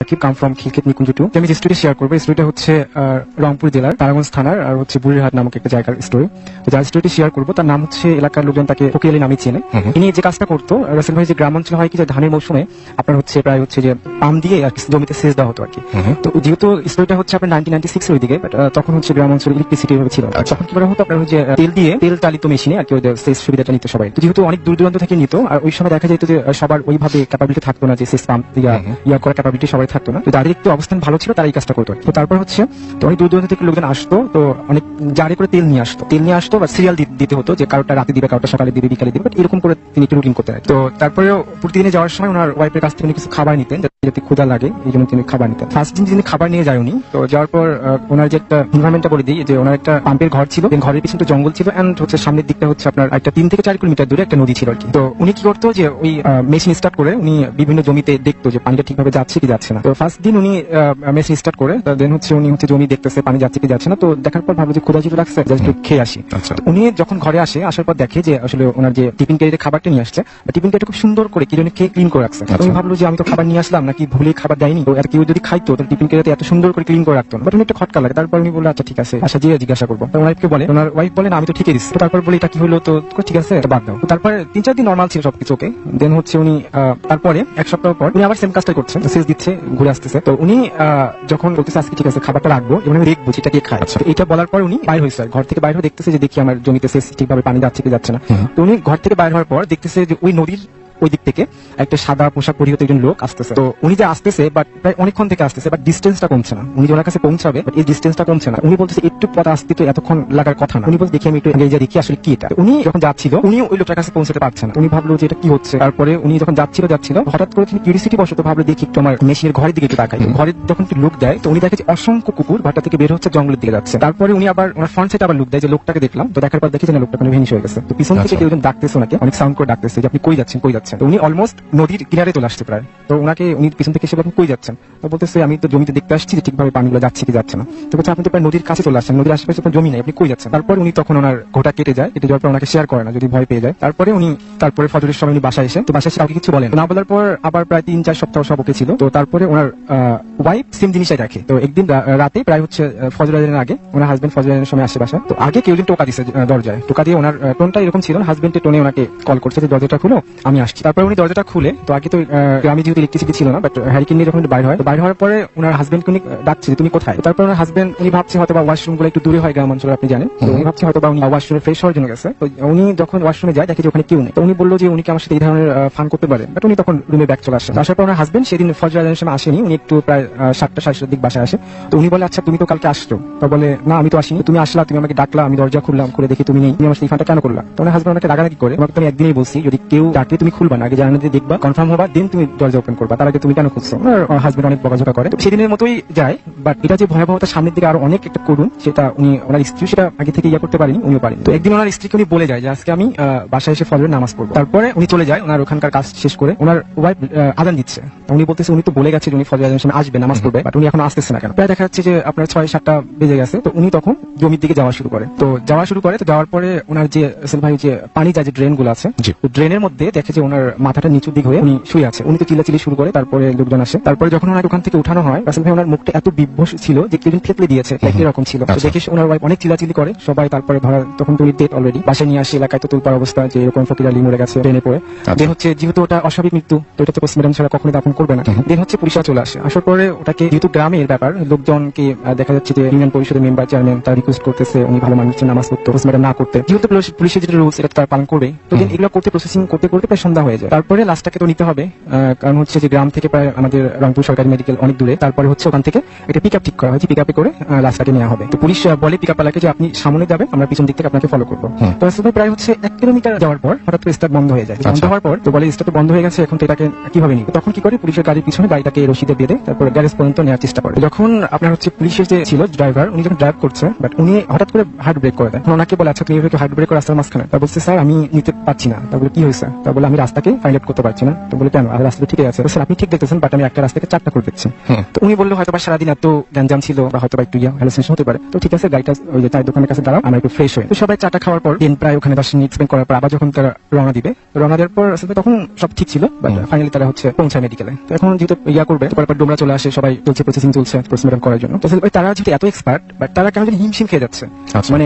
Shakib come from Khilkhet নিকুঞ্জ 2। আমি যে স্টোরিটা শেয়ার করবো, স্টোরিটা হচ্ছে রংপুর জেলার তারাগঞ্জ থানার আর হচ্ছে বুড়িরহাট নামক একটা জায়গার স্টোরি। তো যার স্টোরিটি শেয়ার করবো তার নাম হচ্ছে, এলাকার লোকজন তাকে ফকির আলী নামে চেনে। ইনি যে কাজটা করতো, রাসেল ভাই, যে গ্রাম অঞ্চলে হয় কি যে ধানের মৌসুমে আপনার হচ্ছে প্রায় হচ্ছে যে পাম দিয়ে আর কি জমিতে সেচ দেওয়া হতো আর কি। তো যেহেতু স্টোরিটা হচ্ছে আপনার 1996 এর ওই দিকে, তখন হচ্ছে গ্রাম অঞ্চলে ইলেকট্রিসিটি ছিল। তখন কি করা হতো, আপনার হচ্ছে তেল চালিত মেশিনে আর কি ওদের সেচ সুবিধাটা নিত সবাই। তো যেহেতু অনেক দূর দূরান্ত থেকে নিত, আর ওই সময় দেখা যেত যে সবার ওইভাবে ক্যাপাবিলিটি থাকতো না, যে সেচ পাম্প ইয়া করার ক্যাপাবিলিটি সবাই থাকতো না। তো যাদের একটু অবস্থান ভালো ছিল তারা এই কাজটা করতো। তো তারপর হচ্ছে তো অনেক দূর দূরান্ত থেকে লোকজন আসতো, তো অনেক জারি করে তেল নিয়ে আসতো বা সিরিয়াল দিতে হতো, যে কারোটা রাতে দিবে, কারোটা সকালে দিবে, বিকালে দিবে, এরকম করে তিনি একটু রুটিন করতে। তো তারপরেও প্রতিদিনে যাওয়ার সময় ওনার ওয়াইফের কাছ থেকে কিছু খাবার নিতেন, যাতে ক্ষুধা লাগে, এই জন্য তিনি খাবার নিতেন। ফার্স্ট দিন যিনি খাবার নিয়ে যায় উনি, তো যাওয়ার পর ওনার যে একটা এনভায়রনমেন্টটা বলে দিই, যে ওনার একটা পাম্পের ঘর ছিল, ঘরের পিছনে একটা জঙ্গল ছিল, এন্ড হচ্ছে সামনের দিকটা হচ্ছে আপনার একটা 3 থেকে 4 কিলোমিটার দূরে একটা নদী ছিল আর কি। তো উনি কি করতো, যে ওই মেশিন স্টার্ট করে উনি বিভিন্ন জমিতে দেখতো যে পানিটা ঠিকভাবে যাচ্ছে কি যাচ্ছে না। তো ফার্স্ট দিন উনি মেশিন স্টার্ট করে দেন হচ্ছে উনি হচ্ছে জমি দেখতেছে পানি যাচ্ছে কি যাচ্ছে না। তো দেখার পর ভাবলো যে ক্ষুধা ছিল লাগছে, জাস্ট একটু খেয়ে আসি। উনি যখন ঘরে আসার পর দেখে যে আসলে ওনার যে টিফিন ক্যারিতে খাবারটা নিয়ে আসছে, টিফিন ক্যারিটা খুব সুন্দর করে কি জন্য খেয়ে ক্লিন করে রাখছে। উনি ভাবলো যে আমি তো খাবার নিয়ে আসলাম, নাকি ভুলে খাবার দেয়নি, তো আর কেউ যদি খাইতো তাহলে টিফিন ক্যারিতে এত সুন্দর করে ক্লিন করে রাখতো না। বাট উনি একটা খটকা লাগে। তারপর উনি বললো আচ্ছা ঠিক আছে, আশা দিয়ে জিজ্ঞাসা করবো। তো ওনাকে বলে, ওনার ওয়াইফ বলেন আমি তো ঠিকই দিচ্ছি। তারপর বলে এটা কি হলো, তো ঠিক আছে এটা বাদ দাও। তারপরে 3-4 দিন নর্মাল ছিল সবকিছু ওকে। দেন হচ্ছে উনি তারপরে 1 সপ্তাহ পর উনি আবার সেম কাজটা করছেন, সেচ দিচ্ছে, ঘুরে আসতেছে। তো উনি যখন বলতেছে আজকে ঠিক আছে খাবারটা রাখবো এবং আমি দেখবো সেটা কে খায়। এটা বলার পর উনি বাইরে হয়েছে, ঘর থেকে বাইরে হয়ে দেখতেছে যে দেখি আমার জমিতে সেচ ঠিকভাবে পানি যাচ্ছে কি যাচ্ছে না। তো উনি ঘর থেকে বাইরে হওয়ার পর দেখতেছে যে ওই নদীর ওই দিক থেকে একটা সাদা পোশাক পরিহিত একজন লোক আসতেছে। তো উনি যে আসতেছে, বাট প্রায় অনেকক্ষণ থেকে আসতেছে, বাট ডিস্টেন্সটা কমছে না। উনি যে ওনার কাছে পৌঁছাবে, বাট এই ডিস্টেন্সটা কমছে না। উনি বলতেছে একটু পথ আসতে তো এতক্ষণ লাগার কথা না। উনি বলছে দেখি আমি একটু আগে যা দেখি আসলে কি এটা। উনি যখন যাচ্ছিল উনি ওই লোকটার কাছে পৌঁছাতে পারছে না। উনি ভাবলো যে এটা কি হচ্ছে। তারপরে উনি যখন যাচ্ছিল হঠাৎ করে তিনি কিউরিসিটি বশত ভাবলো দেখি একটু আমার মেশিনের ঘরের দিকে একটু তাকাই। ঘরে যখন একটু লুক দেয়, তো উনি দেখে যে অসংখ্য কুকুর ঘরটা থেকে বের হচ্ছে, জঙ্গলের দিকে যাচ্ছে। তারপরে উনি আবার ওনার ফ্রন্ট সাইডে আবার লুক দেয়, যে লোকটাকে দেখলাম। তো দেখার পর দেখি যে লোকটা কোনো ভেনিশ হয়ে গেছে। তো পিছন থেকে কেউ ডাকতেছে ওনাকে, অনেক সাউন্ড করে ডাকতেছে যে আপনি কই যাচ্ছেন। তো উনি অলমোস্ট নদীর কিনারে চলে আসছে প্রায়। তো ওনাকে উনি পিছন থেকে এসে বলেন কই যাচ্ছেন। তো বলতেছে আমি তো জমিতে দেখতে আসছি যে ঠিকভাবে পানিগুলো যাচ্ছে কি যাচ্ছে না। তো বলছে আপনি তো প্রায় নদীর কাছে চলে আসছেন, নদীর আশেপাশে কোনো জমি নেই, আপনি কই যাচ্ছেন। তারপর উনি তখন ওনার ঘোটা কেটে যাওয়ার পর ওনাকে শেয়ার করে না, যদি ভয় পেয়ে যায়। তারপরে ফজরের সময় উনি বাসায় এসে কাউকে কিছু বলেন না। বলার পর আবার প্রায় 3-4 সপ্তাহ সব ওকে ছিল। তো তারপরে ওনার ওয়াইফ সেম জিনিসটাই দেখে। তো একদিন রাতে প্রায় হচ্ছে ফজর আজানের আগে ওনার হাজবেন্ড ফজর আজানের সময় আসে বাসায়। তো আগে কেউ টোকা দিচ্ছে দরজায়, টোকা দিয়ে ওনার টোনটা এরকম ছিল, হাজবেন্ডের টোনে ওনাকে কল করছে যে দরজাটা খুলো, আমি আসছি। তারপরে উনি দরজাটা খুলে, তো আগে তো গ্রামে যেহেতু ইলেকট্রিসিটি ছিল না, বাট হ্যারিকেন নিয়ে যখন বাইরে হওয়ার পরে ওনার হাজবেন্ডকে উনি ডাকছে যে তুমি কোথায়। তারপর ওনার হাজবেন্ড উনি ভাবছে হয়তো বা ওয়াশরুম গুলো একটু দূরে হয় গ্রাম অঞ্চলে, আপনি জানেন। তো উনি ভাবছে হয়তো বা উনি ওয়াশরুমে ফ্রেশ হওয়ার জন্য গেছে। তো উনি যখন ওয়াশরুমে যায় দেখে যে ওখানে কেউ নেই। তো উনি বললো যে উনি কি আমার সাথে এই ধরনের ফান করতে পারে, বাট উনি তখন রুমে ব্যাক চলে আসে। আসার পর ওনার হাজবেন্ড সেদিন ফজর আজানের সময় আসেনি, উনি একটু প্রায় 7টা-7:30 দিক বাসায় আসে। তো উনি বলে আচ্ছা তুমি তো কালকে আসছো। তো বলে না আমি তো আসিনি, তুমি আসলা, তুমি আমাকে ডাকলা, আমি দরজা খুললাম, খুলে দেখি তুমি নেই, তুমি আমার সাথে এই ফানটা কেন করলা। তো ওনার হাজবেন্ড ওনাকে রাগারাগি করে, তোমাকে তুমি একদিনই বলছি যদি কেউ ডাকলে তুমি খুলবা না, আগে জানানো দিয়ে দেখবা, কনফার্ম হবা, দেন তুমি দরজা ওপেন করবা, তার আগে তুমি কেন খুলছো। ওনার হাজবেন্ড অনেক বকাঝকা করে। তো সেদিনের মতোই যায়, বাট এটা যে ভয়াবহতা সামনের দিকে আরো অনেক একটা করুন, সেটা ওনার স্ত্রী সেটা আগে থেকে করতে পারেনি, উনিও পারেন। তো একদিন ওনার স্ত্রীকে উনি বলে যায় যে আজকে আমি বাসায় এসে ফজরের নামাজ পড়বো। তারপরে উনি চলে যায় ওনার ওখানকার কাজ শেষ করে। ওনার ওয়াইফ আজান দিচ্ছে, উনি বলতেছে উনি তো বলে গেছে উনি ফজর আজানের সময় আসবে, নামাজ পড়বে, বাট উনি এখন আসতেছে না কেন। প্রায় দেখা যাচ্ছে যে আপনার 6-7টা বেজে গেছে। তো উনি তখন জমির দিকে যাওয়া শুরু করে। তো যাওয়ার পরে ওনার যে ভাই যে পানি যায় যে ড্রেন গুলো আছে, ড্রেনের মধ্যে দেখে যে ওনার মাথাটা নিচুর দিক হয়ে উনি শুয়ে আছে। উনি তো চিল্লাচিল্লি শুরু করে, তারপরে লোকজন আসে। তারপরে যখন ওনার ওখান থেকে উঠানো হয়, রাসেল ভাই ওনার মুখটা এত বিভ্রস ছিল যে কেউ থেতলে দিয়েছে, এরকম ছিল। তো দেখে ওনার ওয়াইফ অনেক চিল্লাচিল্লি করে, সবাই তারপরে ধরা, তখন তো উনি ডেড অলরেডি। বাসায় নিয়ে আসে, এলাকায় তো তুলপার অবস্থা যে এরকম ফকির আলী মরে গেছে ট্রেনে পড়ে। দেন হচ্ছে যেহেতু ওটা অস্বাভাবিক মৃত্যু, তো এটা তো পোস্টমর্টম ছাড়া কখনোই দাফন করবে না। দেন হচ্ছে পুলিশরা চলে আসে। আসার পরে ওটাকে যেহেতু গ্রামের ব্যাপার, লোকজনকে দেখা যাচ্ছে যে ইউনিয়ন পরিষদের মেম্বার চেয়ারম্যান তারা রিকোয়েস্ট করতেছে উনি ভালো মানুষের নামাজ পড়তে, পোস্টমর্টম না করতে, যেহেতু পুলিশের যেটা রুলস এটা তারা পালন করবে। তো দেন এগুলো করতে প্রসেসিং করতে প্রায় সন্ধ্যা হয়ে যায়। তারপরে লাশটাকে তো নিতে হবে, কারণ হচ্ছে যে গ্রাম থেকে প্রায় আমাদের রংপুর সরকারি মেডিকেল অনেক দূরে। তারপরে হচ্ছে ওখান থেকে একটা পিকআপ ঠিক করা হয়েছে, পিকআপে করে লাশটাকে নেওয়া হবে। তো পুলিশ বলে পিকআপ ওয়ালাকে যে আপনি সামনে যাবেন, আমরা পিছন দিক থেকে আপনাকে ফলো করবো। তো আসলে প্রায় হচ্ছে 1 কিলোমিটার যাওয়ার পর হঠাৎ করে স্টার্ট বন্ধ হয়ে যায়। বন্ধ হওয়ার পর তো বলে স্টার্ট বন্ধ হয়ে গেছে, এখন তো এটাকে কিভাবে নিবে। তখন কি করে পুলিশের গাড়ির পিছনে গাড়িটাকে রশিদে বেঁধে তারপর গ্যারেজ পর্যন্ত নেওয়ার চেষ্টা করে। যখন আপনার হচ্ছে পুলিশের যে ছিল ড্রাইভার, উনি যখন ড্রাইভ করছে, বাট উনি হঠাৎ করে হার্ট ব্রেক করে দেয়। ওনাকে বলে আচ্ছা তুমি হার্ট ব্রেক করে রাস্তার মাঝখানে। তা বলছে স্যার আমি নিতে পারছি না। তা বলে কি হয়েছে। তা বলে আমি রাস্তা রাস্তাকে ফাইন্ড আউট করতে পারছি না। তো বলে কেন, আর রাস্তা ঠিকই আছে। স্যার আপনি ঠিক দেখতেছেন, বাট আমি একটা রাস্তাকে 4টা করে দেখছি। তো উনি বললো হয়তো বা সারাদিন এত গ্যাঞ্জাম ছিল বা হয়তো বা একটু হ্যালুসিনেশন হতে পারে। তো ঠিক আছে, গাড়িটা ওই যে চায়ের দোকানের কাছে দাঁড়াও, আমরা একটু ফ্রেশ হই। তো সবাই চাটা খাওয়ার পর দিন প্রায় ওখানে 10 মিনিট স্পেন্ড করার পর আবার যখন তারা রওনা দিবে, রওনা দেওয়ার পর আসলে তখন সব ঠিক ছিল, বাট ফাইনালি তারা হচ্ছে পৌঁছায় মেডিকেলে। তো এখন যেহেতু করবে, তারপর ডোমরা চলে আসে, সবাই চলছে, প্রসেসিং চলছে পোস্টমর্টম করার জন্য। তো তারা যেহেতু এত এক্সপার্ট, বাট তারা কেমন যেন হিমশিম খেয়ে যাচ্ছে। মানে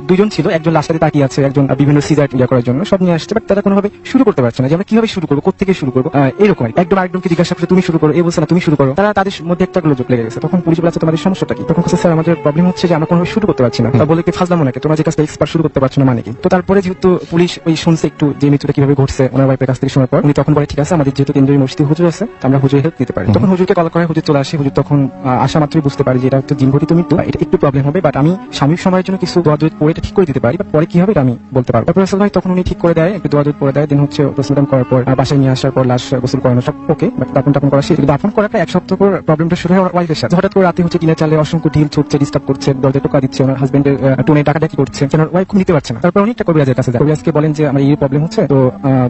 দুজন ছিল, একজন লাস্টে তাকিয়ে আছে, একজন বিভিন্ন সিজার করার জন্য সব নিয়ে আসছে, বাট তারা কোনোভাবে শুরু করতে পারছে না যে আমরা কিভাবে শুরু করবো, কোথেকে শুরু করবো। এরকম একদম আরেকজনকে জিজ্ঞাসা করছে তুমি শুরু করো, এ বলছে না তুমি শুরু করো। তারা তাদের মধ্যে একটা গোলযোগ লেগে গেছে। তখন পুলিশ বলেছে তোমাদের সমস্যাটা কি? তখন স্যার আমাদের প্রবলেম হচ্ছে যে আমরা কোনোভাবে শুরু করতে পারছি না। তা বলে কি ফাজলামো নাকি, তোমরা যে কাজটা এক্সপার্ট শুরু করতে পারছো না মানে কি? তো তারপরে যেহেতু পুলিশ ওই শুনছে একটু যে মৃত্যুটা কিভাবে ঘটছে ওনার ওয়াইফের কাছ থেকে শোনার পর, উনি তখন বলে ঠিক আছে আমাদের যেহেতু কেন্দ্রীয় মসজিদে হুজুর আছে, আমরা হুজুর হেল্প দিতে পারি। তখন হুজুরকে কল করে, হুজুর চলে আসে। হুজুর তখন আসা মাত্রই বুঝতে পারি যে এটা একটা জিনঘটিত মৃত্যু, এটা একটু প্রবলেম হবে, বাট আমি সাময়িক সময়ের জন্য কিছু দোয়া দোয়া পড়ে এটা ঠিক করে দিতে পারি, বাট পরে কি হবে এটা আমি বলতে পারবো। তারপর ভাই তখন উনি ঠিক করে দেয়, একটু দোয়া দোয়া পড়ে দেয়। দিন হচ্ছে পোস্টমর্টম করার পর বাসায় নিয়ে আসার পর লাশ গোসল করানো সব ওকে, বাট দাফন টাফন করা শেষ। দাফন করাটা 1 সপ্তাহ পর প্রবলেমটা শুরু হয় ওয়াইফের সাথে। হঠাৎ করে রাতে হচ্ছে টিনের চালে অসংখ্য ঢিল ছুটছে, ডিস্টার্ব করছে, দরজা টোকা দিচ্ছে, ওনার হাজবেন্ডের টোনে ডাকাডাকি করছে, ওনার ওয়াইফ খুব নিতে পারছে না। তারপর অনেকটা কবিরাজের কাছে যায়, কবিরাজকে বলেন যে আমার এই প্রবলেম হচ্ছে। তো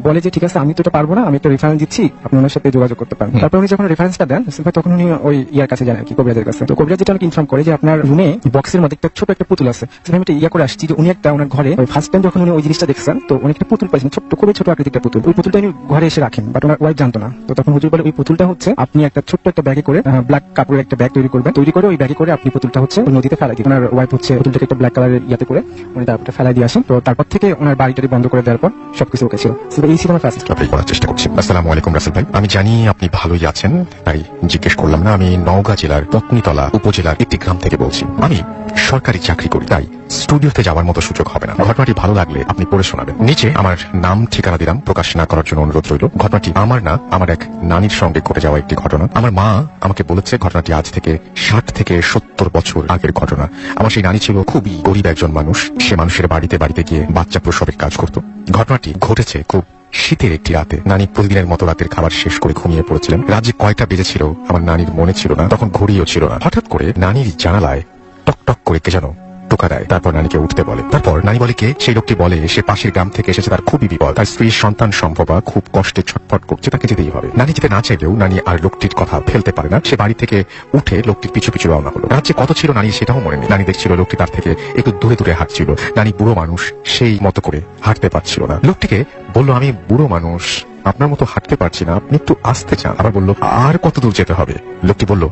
বলে যে ঠিক আছে আমি তো এটা পারবো না, আমি একটা রেফারেন্স দিচ্ছি, আপনি ওনার সাথে যোগাযোগ করতে পারেন। তারপর উনি যখন রেফারেন্সটা দেন ভাই, তখন উনি ওই কাছে যান আর কি, কবিরাজের কাছে। তো কবিরাজ যেটা আমাকে ইনফর্ম করে যে আপনার রুমে বক্সের মধ্যে একটা ছোট একটা পুতুল আছে। আমি এটা করে আসছি যে উনি একটা ওনার ঘরে ফার্স্ট টাইম যখন উনি ওই জিনিসটা দেখছেন, তো উনি একটা পুতুল পাইছেন, ছোট্ট খুবই ছোট আকৃতির একটা পুতুল। ওই পুতুলটা উনি ঘরে এসে রাখেন, বাট ওনার ওয়াইফ জানতো না। তো তখন হুজুর বলে ওই পুতুলটা হচ্ছে আপনি একটা ছোট্ট একটা ব্যাগে করে ব্ল্যাক কাপড়ের একটা ব্যাগ তৈরি করবেন, তৈরি করে ওই ব্যাগে করে আপনি পুতুলটা হচ্ছে নদীতে ফেলাই দিন। ওনার ওয়াইফ হচ্ছে পুতুলটাকে একটা ব্ল্যাক কালারের ইয়াতে করে উনি তারপরে ফেলাই দিয়ে আসেন। তো তারপর থেকে ওনার বাড়িটারি বন্ধ করে দেওয়ার পর সবকিছু ওকে ছিল। এই ছিল আমার ফার্স্ট আপনি করার চেষ্টা করছি। আসসালামু আলাইকুম রাসেল ভাই, আমি জানি আপনি ভালোই আছেন, তাই জিজ্ঞেস করলাম না। আমি নওগাঁ জেলার পত্নীতলা উপজেলার একটি গ্রাম থেকে বলছি। আমি সরকারি চাকরি করি, তাই স্টুডিওতে যাওয়ার মতো সুযোগ হবে না। ঘটনাটি ভালো লাগলে আপনি পড়ে শোনাবেন। নিচে আমার নাম ঠিকানা দিলাম, প্রকাশ না করার জন্য অনুরোধ রইল। ঘটনাটি আমার না, আমার এক নানির সঙ্গে ঘটে যাওয়া একটি ঘটনা। আমার মা আমাকে বলেছে ঘটনাটি আজ থেকে 60 থেকে 70 বছর আগের ঘটনা। আমার সেই নানি ছিল খুবই গরিব একজন মানুষ। সে মানুষের বাড়িতে বাড়িতে গিয়ে বাচ্চা প্রসবের কাজ করত। ঘটনাটি ঘটেছে খুব শীতের একটি রাতে। নানি প্রতিদিনের মতো রাতের খাবার শেষ করে ঘুমিয়ে পড়েছিলেন। রাত যে কয়টা বেজেছিল আমার নানির মনে ছিল না, তখন ঘড়িও ছিল না। হঠাৎ করে নানির জানালায় টক টক করে কে যেন টোকা দেয়। তারপর নানিকে উঠতে বলে। তারপর নানি বলে কে? সেই লোকটি বলে সে পাশের গ্রাম থেকে এসেছে, তার খুবই বিপদ, তার স্ত্রীর সন্তান সম্ভবা খুব কষ্টে ছটফট করছে, তাকে যেতেই হবে। নানি যেতে না চাইলেও নানি আর লোকটির কথা ফেলতে পারে না। সে বাড়ি থেকে উঠে লোকটির পিছু পিছু রওনা হলো। রাত যে কত ছিল নানি সেটাও মনে নেই। নানি দেখছিল লোকটি তার থেকে একটু দূরে দূরে হাঁটছিল। নানি বুড়ো মানুষ, সেই মতো করে হাঁটতে পারছিল না। লোকটিকে বলল আমি বুড়ো মানুষ, আপনার মতো হাঁটতে পারছি না, আপনি একটু আসতে চান। আবার বলল আর কত দূর যেতে হবে? লোকটি বলল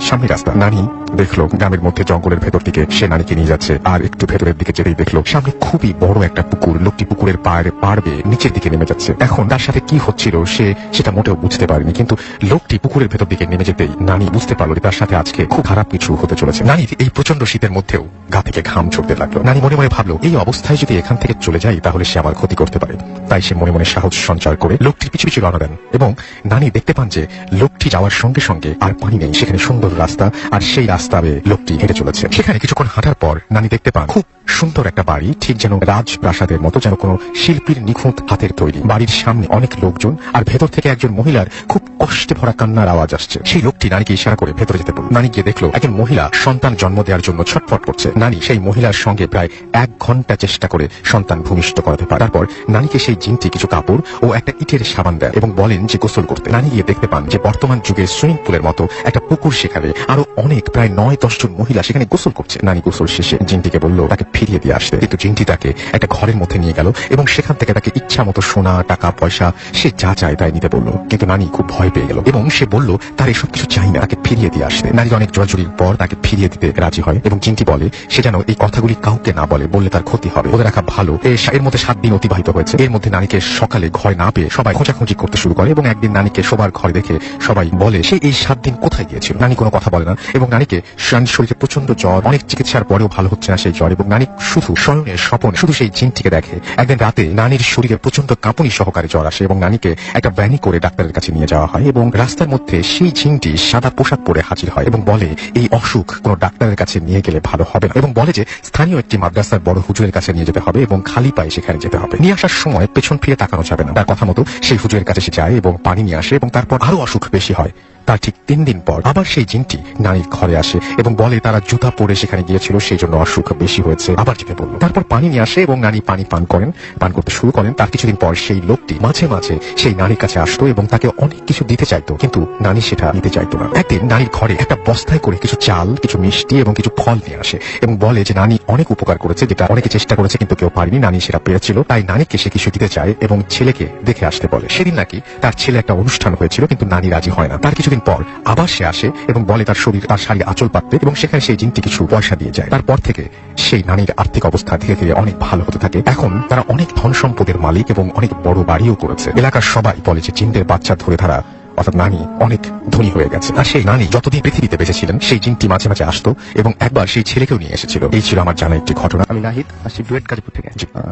সামনে রাস্তা। নানি দেখলো গ্রামের মধ্যে জঙ্গলের ভেতর দিকে সে নানিকে নিয়ে যাচ্ছে। আর একটু ভেতরের দিকে যেতেই দেখলো সামনে খুবই বড় একটা পুকুর। লোকটি পুকুরের পাড় বেয়ে নিচের দিকে নেমে যাচ্ছে। এখন তার সাথে কি হচ্ছিল সে সেটা মোটেও বুঝতে পারেনি, কিন্তু লোকটি পুকুরের ভেতর দিকে নেমে যেতেই নানি বুঝতে পারলো যে তার সাথে আজকে খুব খারাপ কিছু হতে চলেছে। নানির এই প্রচন্ড শীতের মধ্যেও গা থেকে ঘাম ঝরতে লাগলো। নানি মনে মনে ভাবলো এই অবস্থায় যদি এখান থেকে চলে যাই তাহলে সে আমার ক্ষতি করতে পারে। তাই সে মনে মনে সাহস সঞ্চার করে লোকটির পিছু পিছু রওনা দেন এবং নানি দেখতে পান যে লোকটি যাওয়ার সঙ্গে সঙ্গে আর পানি নেই, সেখানে সুন্দর রাস্তা, আর সেই রাস্তা বেয়ে লোকটি হেঁটে চলেছে। সেখানে কিছুক্ষণ হাঁটার পর নানি দেখতে পান খুব সুন্দর একটা বাড়ি, ঠিক যেন রাজপ্রাসাদের মতো, যেন কোনো শিল্পীর নিখুঁত হাতের তৈরি। বাড়ির সামনে অনেক লোকজন, আর ভেতর থেকে একজন মহিলার খুব কষ্টে ভরা কান্নার আওয়াজ আসছে। সেই লোকটি নানিকে ইশারা করে ভেতরে যেতে বলল। নানি গিয়ে দেখলো একজন মহিলা সন্তান জন্ম দেওয়ার জন্য ছটফট করছে। নানি সেই মহিলার সঙ্গে প্রায় 1 ঘন্টা চেষ্টা করে সন্তান ভূমিষ্ঠ করাতে পারে। তারপর নানিকে সেই জিনটি কিছু কাপড় ও একটা ইটের সাবান দেয় এবং বলেন যে গোসল করতে। নানি গিয়ে দেখতে পান যে বর্তমান যুগের সুইমিং পুলের মতো একটা পুকুর, সেখানে আরো অনেক প্রায় 9-10 জন মহিলা সেখানে গোসল করছে। নানি গোসল শেষে জিনটিকে বলল তাকে ফিরিয়ে দিয়ে আসতে, কিন্তু জিনটি তাকে একটা ঘরের মধ্যে নিয়ে গেল এবং সেখান থেকে তাকে ইচ্ছা মতো সোনা, টাকা, পয়সা সে যা চায় তাই নিতে বলল। কিন্তু নানি খুব ভয় পেয়ে গেল এবং সে বলল তার এসব কিছু চাই না, তাকে ফিরিয়ে দিয়ে আসতে। নারীর অনেক জোরাজুরির পর তাকে ফিরিয়ে দিতে রাজি হয় এবং জিনটি বলে সে যেন এই কথাগুলি কাউকে না বলে, বললে তার ক্ষতি হবে, বলে রাখা ভালো। এর মধ্যে 7 দিন অতিবাহিত হয়েছে। এর মধ্যে নানিকে সকালে ঘরে না পেয়ে সবাই খোঁজাখুঁজি করতে শুরু করে এবং একদিন নানিকে সবার ঘরে দেখে সবাই বলে সে এই 7 দিন কোথায় গিয়েছিল। নানি কোনো কথা বলে না এবং নানিকে নানির শরীরে প্রচন্ড জ্বর, অনেক চিকিৎসার পরেও ভালো হচ্ছে না সেই জ্বর, এবং নানি শুধু শয়নে স্বপনে শুধু সেই জিনটিকে দেখে। একদিন রাতে নানির শরীরে প্রচন্ড কাঁপুনি সহকারে জ্বর আসে এবং নানিকে একটা ভ্যানে করে ডাক্তারের কাছে নিয়ে যাওয়া হয় এবং রাস্তার মধ্যে সেই জিনটি সাদা পোশাক পরে হাজির হয় এবং বলে এই অসুখ কোনো ডাক্তারের কাছে নিয়ে গেলে ভালো হবে না, এবং বলে যে স্থানীয় একটি মাদ্রাসার বড় হুজুরের কাছে নিয়ে যেতে হবে এবং খালি পায়ে সেখানে যেতে হবে। নিয়ে আসার সময় পেছন ফিরে তাকানো যাবে না। তার কথা কথা মতো সেই হুজুরের কাছে সে যায় এবং পানি নিয়ে আসে এবং তারপর আরো অসুখ বেশি হয়। তার ঠিক 3 দিন পর আবার সেই জিনটি নারীর ঘরে আসে এবং বলে তারা জুতা পরে সেখানে গিয়েছিল, সেই জন্য অসুখ বেশি হয়েছে, আবার যেতে বলল। তারপর পানি নিয়ে আসে এবং নারী পানি পান করতে শুরু করেন। তার কিছুদিন পর সেই লোকটি মাঝে মাঝে সেই নারীর কাছে আসতো এবং তাকে অনেক কিছু দিতে চাইতো, কিন্তু নারী সেটা নিতে চাইতো না। একদিন নারীর ঘরে একটা বস্তায় করে কিছু চাল, কিছু মিষ্টি এবং কিছু ফল নিয়ে আসে এবং বলে যে নারী অনেক উপকার করেছে, যেটা অনেকে চেষ্টা করেছে কিন্তু কেউ পারেনি, নারী সেটা পেরেছিল, তাই নারীকে সে কিছু দিতে চায় এবং ছেলেকে দেখে আসতে বলে। সেদিন নাকি তার ছেলে একটা অনুষ্ঠান হয়েছিল, কিন্তু নারী রাজি হয় না। তার কিছুদিন পর আবার সে আসে এবং বলে তার শাড়ি আঁচল পাততে, এবং সেখানে সেই জিনটি কিছু পয়সা দিয়ে যায়। তারপর থেকে সেই নারীর আর্থিক অবস্থা ধীরে ধীরে অনেক ভালো হতে থাকে। এখন তারা অনেক ধন সম্পদের মালিক এবং অনেক বড় বাড়িও করেছে। এলাকার সবাই বলে যে জিনদের বাচ্চা ধরে ধারা, অর্থাৎ নানি অনেক ধনী হয়ে গেছে। আর সেই নানি যতদিন পৃথিবীতে বেঁচে ছিলেন সেই জিনটি মাঝে মাঝে আসতো এবং একবার সেই ছেলেকেও নিয়ে এসেছিল। এই ছিল আমার জানা একটি ঘটনা। আমি নাহিদ, আসছি ডুয়েট গাজীপুর থেকে।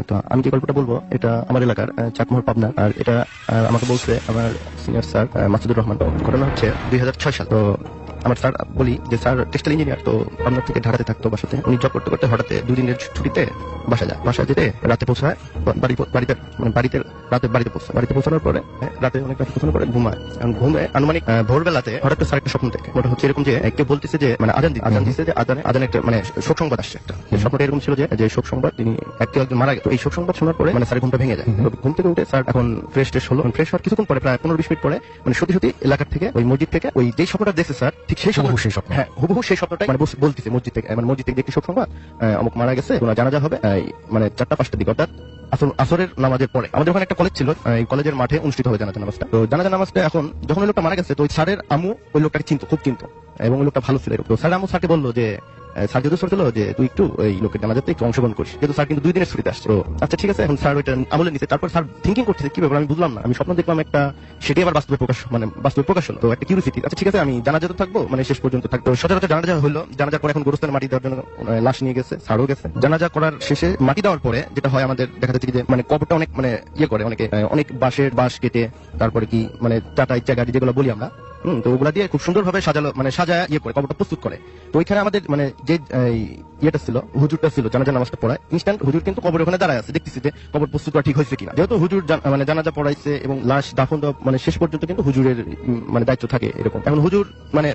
তো আমি যে গল্পটা বলবো এটা আমার এলাকার চাকমোহর পাবনা, আর এটা আমাকে বলছে আমার সিনিয়র স্যার মাসুদুর রহমান। ঘটনা হচ্ছে 2006 সাল। তো আমার স্যার বলি যে স্যার টেক্সটাইল ইঞ্জিনিয়ার, তো পাবনা থেকে ঢাকাতে থাকতো বাসাতে। উনি জব করতে করতে হঠাৎ 2 দিনের ছুটিতে বাসায় যেতে রাতে পৌঁছায় বাড়িতে পৌঁছায়। বাড়িতে পৌঁছানোর পরে রাতে অনেক রাতে পৌঁছানোর পরে ঘুমায়। এখন ঘুমে আনুমানিক ভোরবেলাতে হঠাৎ স্যার একটা স্বপ্ন দেখে। ওটা হচ্ছে এরকম যে কেউ বলতেছে যে মানে আজান দিচ্ছে যে আজানে একটা মানে শোক সংবাদ আসছে একটা। স্বপ্নটা এরকম ছিল যে শোক সংবাদ, তিনি একজন মারা গেছে। এই শোক সংবাদ শোনার পরে মানে স্যার ঘুমটা ভেঙে যায়। ঘুম থেকে উঠে স্যার এখন ফ্রেশ হলো। ফ্রেশ হওয়ার কিছুক্ষণ পরে প্রায় 15-20 মিনিট পরে মানে সত্যি এলাকার থেকে ওই মসজিদ থেকে ওই যে স্বপ্নটা দেখছে স্যার, ঠিক সেই স্বপ্ন, হ্যাঁ হুবহু সেই স্বপ্নটাই মানে বলতেছে মসজিদ থেকে। মানে মসজিদ থেকে একটি শোক সংবাদ, অমুক মারা গেছে, জানাজা হবে মানে 4টা-5টার দিকে, অর্থাৎ আসরের নামাজের পরে। আমাদের ওখানে একটা কলেজ ছিল, এই কলেজের মাঠে অনুষ্ঠিত হবে জানাজা নামাজটা। তো জানাজা নামাজটা এখন যখন ওই লোকটা মারা গেছে, তো ওই স্যারের আম্মু ওই লোকটাকে খুব চিনতো এবং ওই লোকটা ভালো ছিল। তো স্যার আম্মু স্যারকে বললো যে স্যার যেহেতু ছিল যে তুই একটু এই লোকের জানাজাতে একটু অংশগ্রহণ করিস, যেহেতু স্যার কিন্তু 2 দিনের ছুটিতে আসছে। তো আচ্ছা ঠিক আছে, এখন স্যার ওইটা আমলে নিচ্ছে। তারপর স্যার থিঙ্কিং করতেছে কি ব্যাপার আমি বুঝলাম না, আমি স্বপ্ন দেখলাম একটা, সেটি আবার বাস্তবে প্রকাশ হলো। তো একটা কিউরিসিটি, আচ্ছা ঠিক আছে আমি জানাজাতে থাকবো, মানে শেষ পর্যন্ত থাকতো। সচরাচর জানাজা হলো, জানাজার পরে এখন গোরস্থানে মাটি দেওয়ার জন্য লাশ নিয়ে গেছে, স্যারও গেছে। জানাজা করার শেষে মাটি দেওয়ার পরে যেটা হয় আমাদের দেখা যাচ্ছে যে মানে কবরটা অনেক মানে করে অনেক বাঁশ কেটে, তারপরে কি মানে টাটা ইচ্ছা গাড়ি যেগুলো বলি আমরা, তো ওগুলা দিয়ে খুব সুন্দরভাবে সাজালো, মানে সাজায় কবরটা প্রস্তুত করে। তো ওইখানে আমাদের মানে যে ইয়েটা ছিল, হুজুরটা ছিল জানাজা নামাজটা পড়ায়, ইনস্ট্যান্ট হুজুর কিন্তু কবর ওখানে দাঁড়ায় আছে, দেখতেছি যে কবর প্রস্তুত করা ঠিক হয়েছে কিনা। যেহেতু হুজুর মানে জানাজা পড়াইছে এবং লাশ দাফন মানে শেষ পর্যন্ত কিন্তু হুজুরের মানে দায়িত্ব থাকে এরকম। এখন হুজুর মানে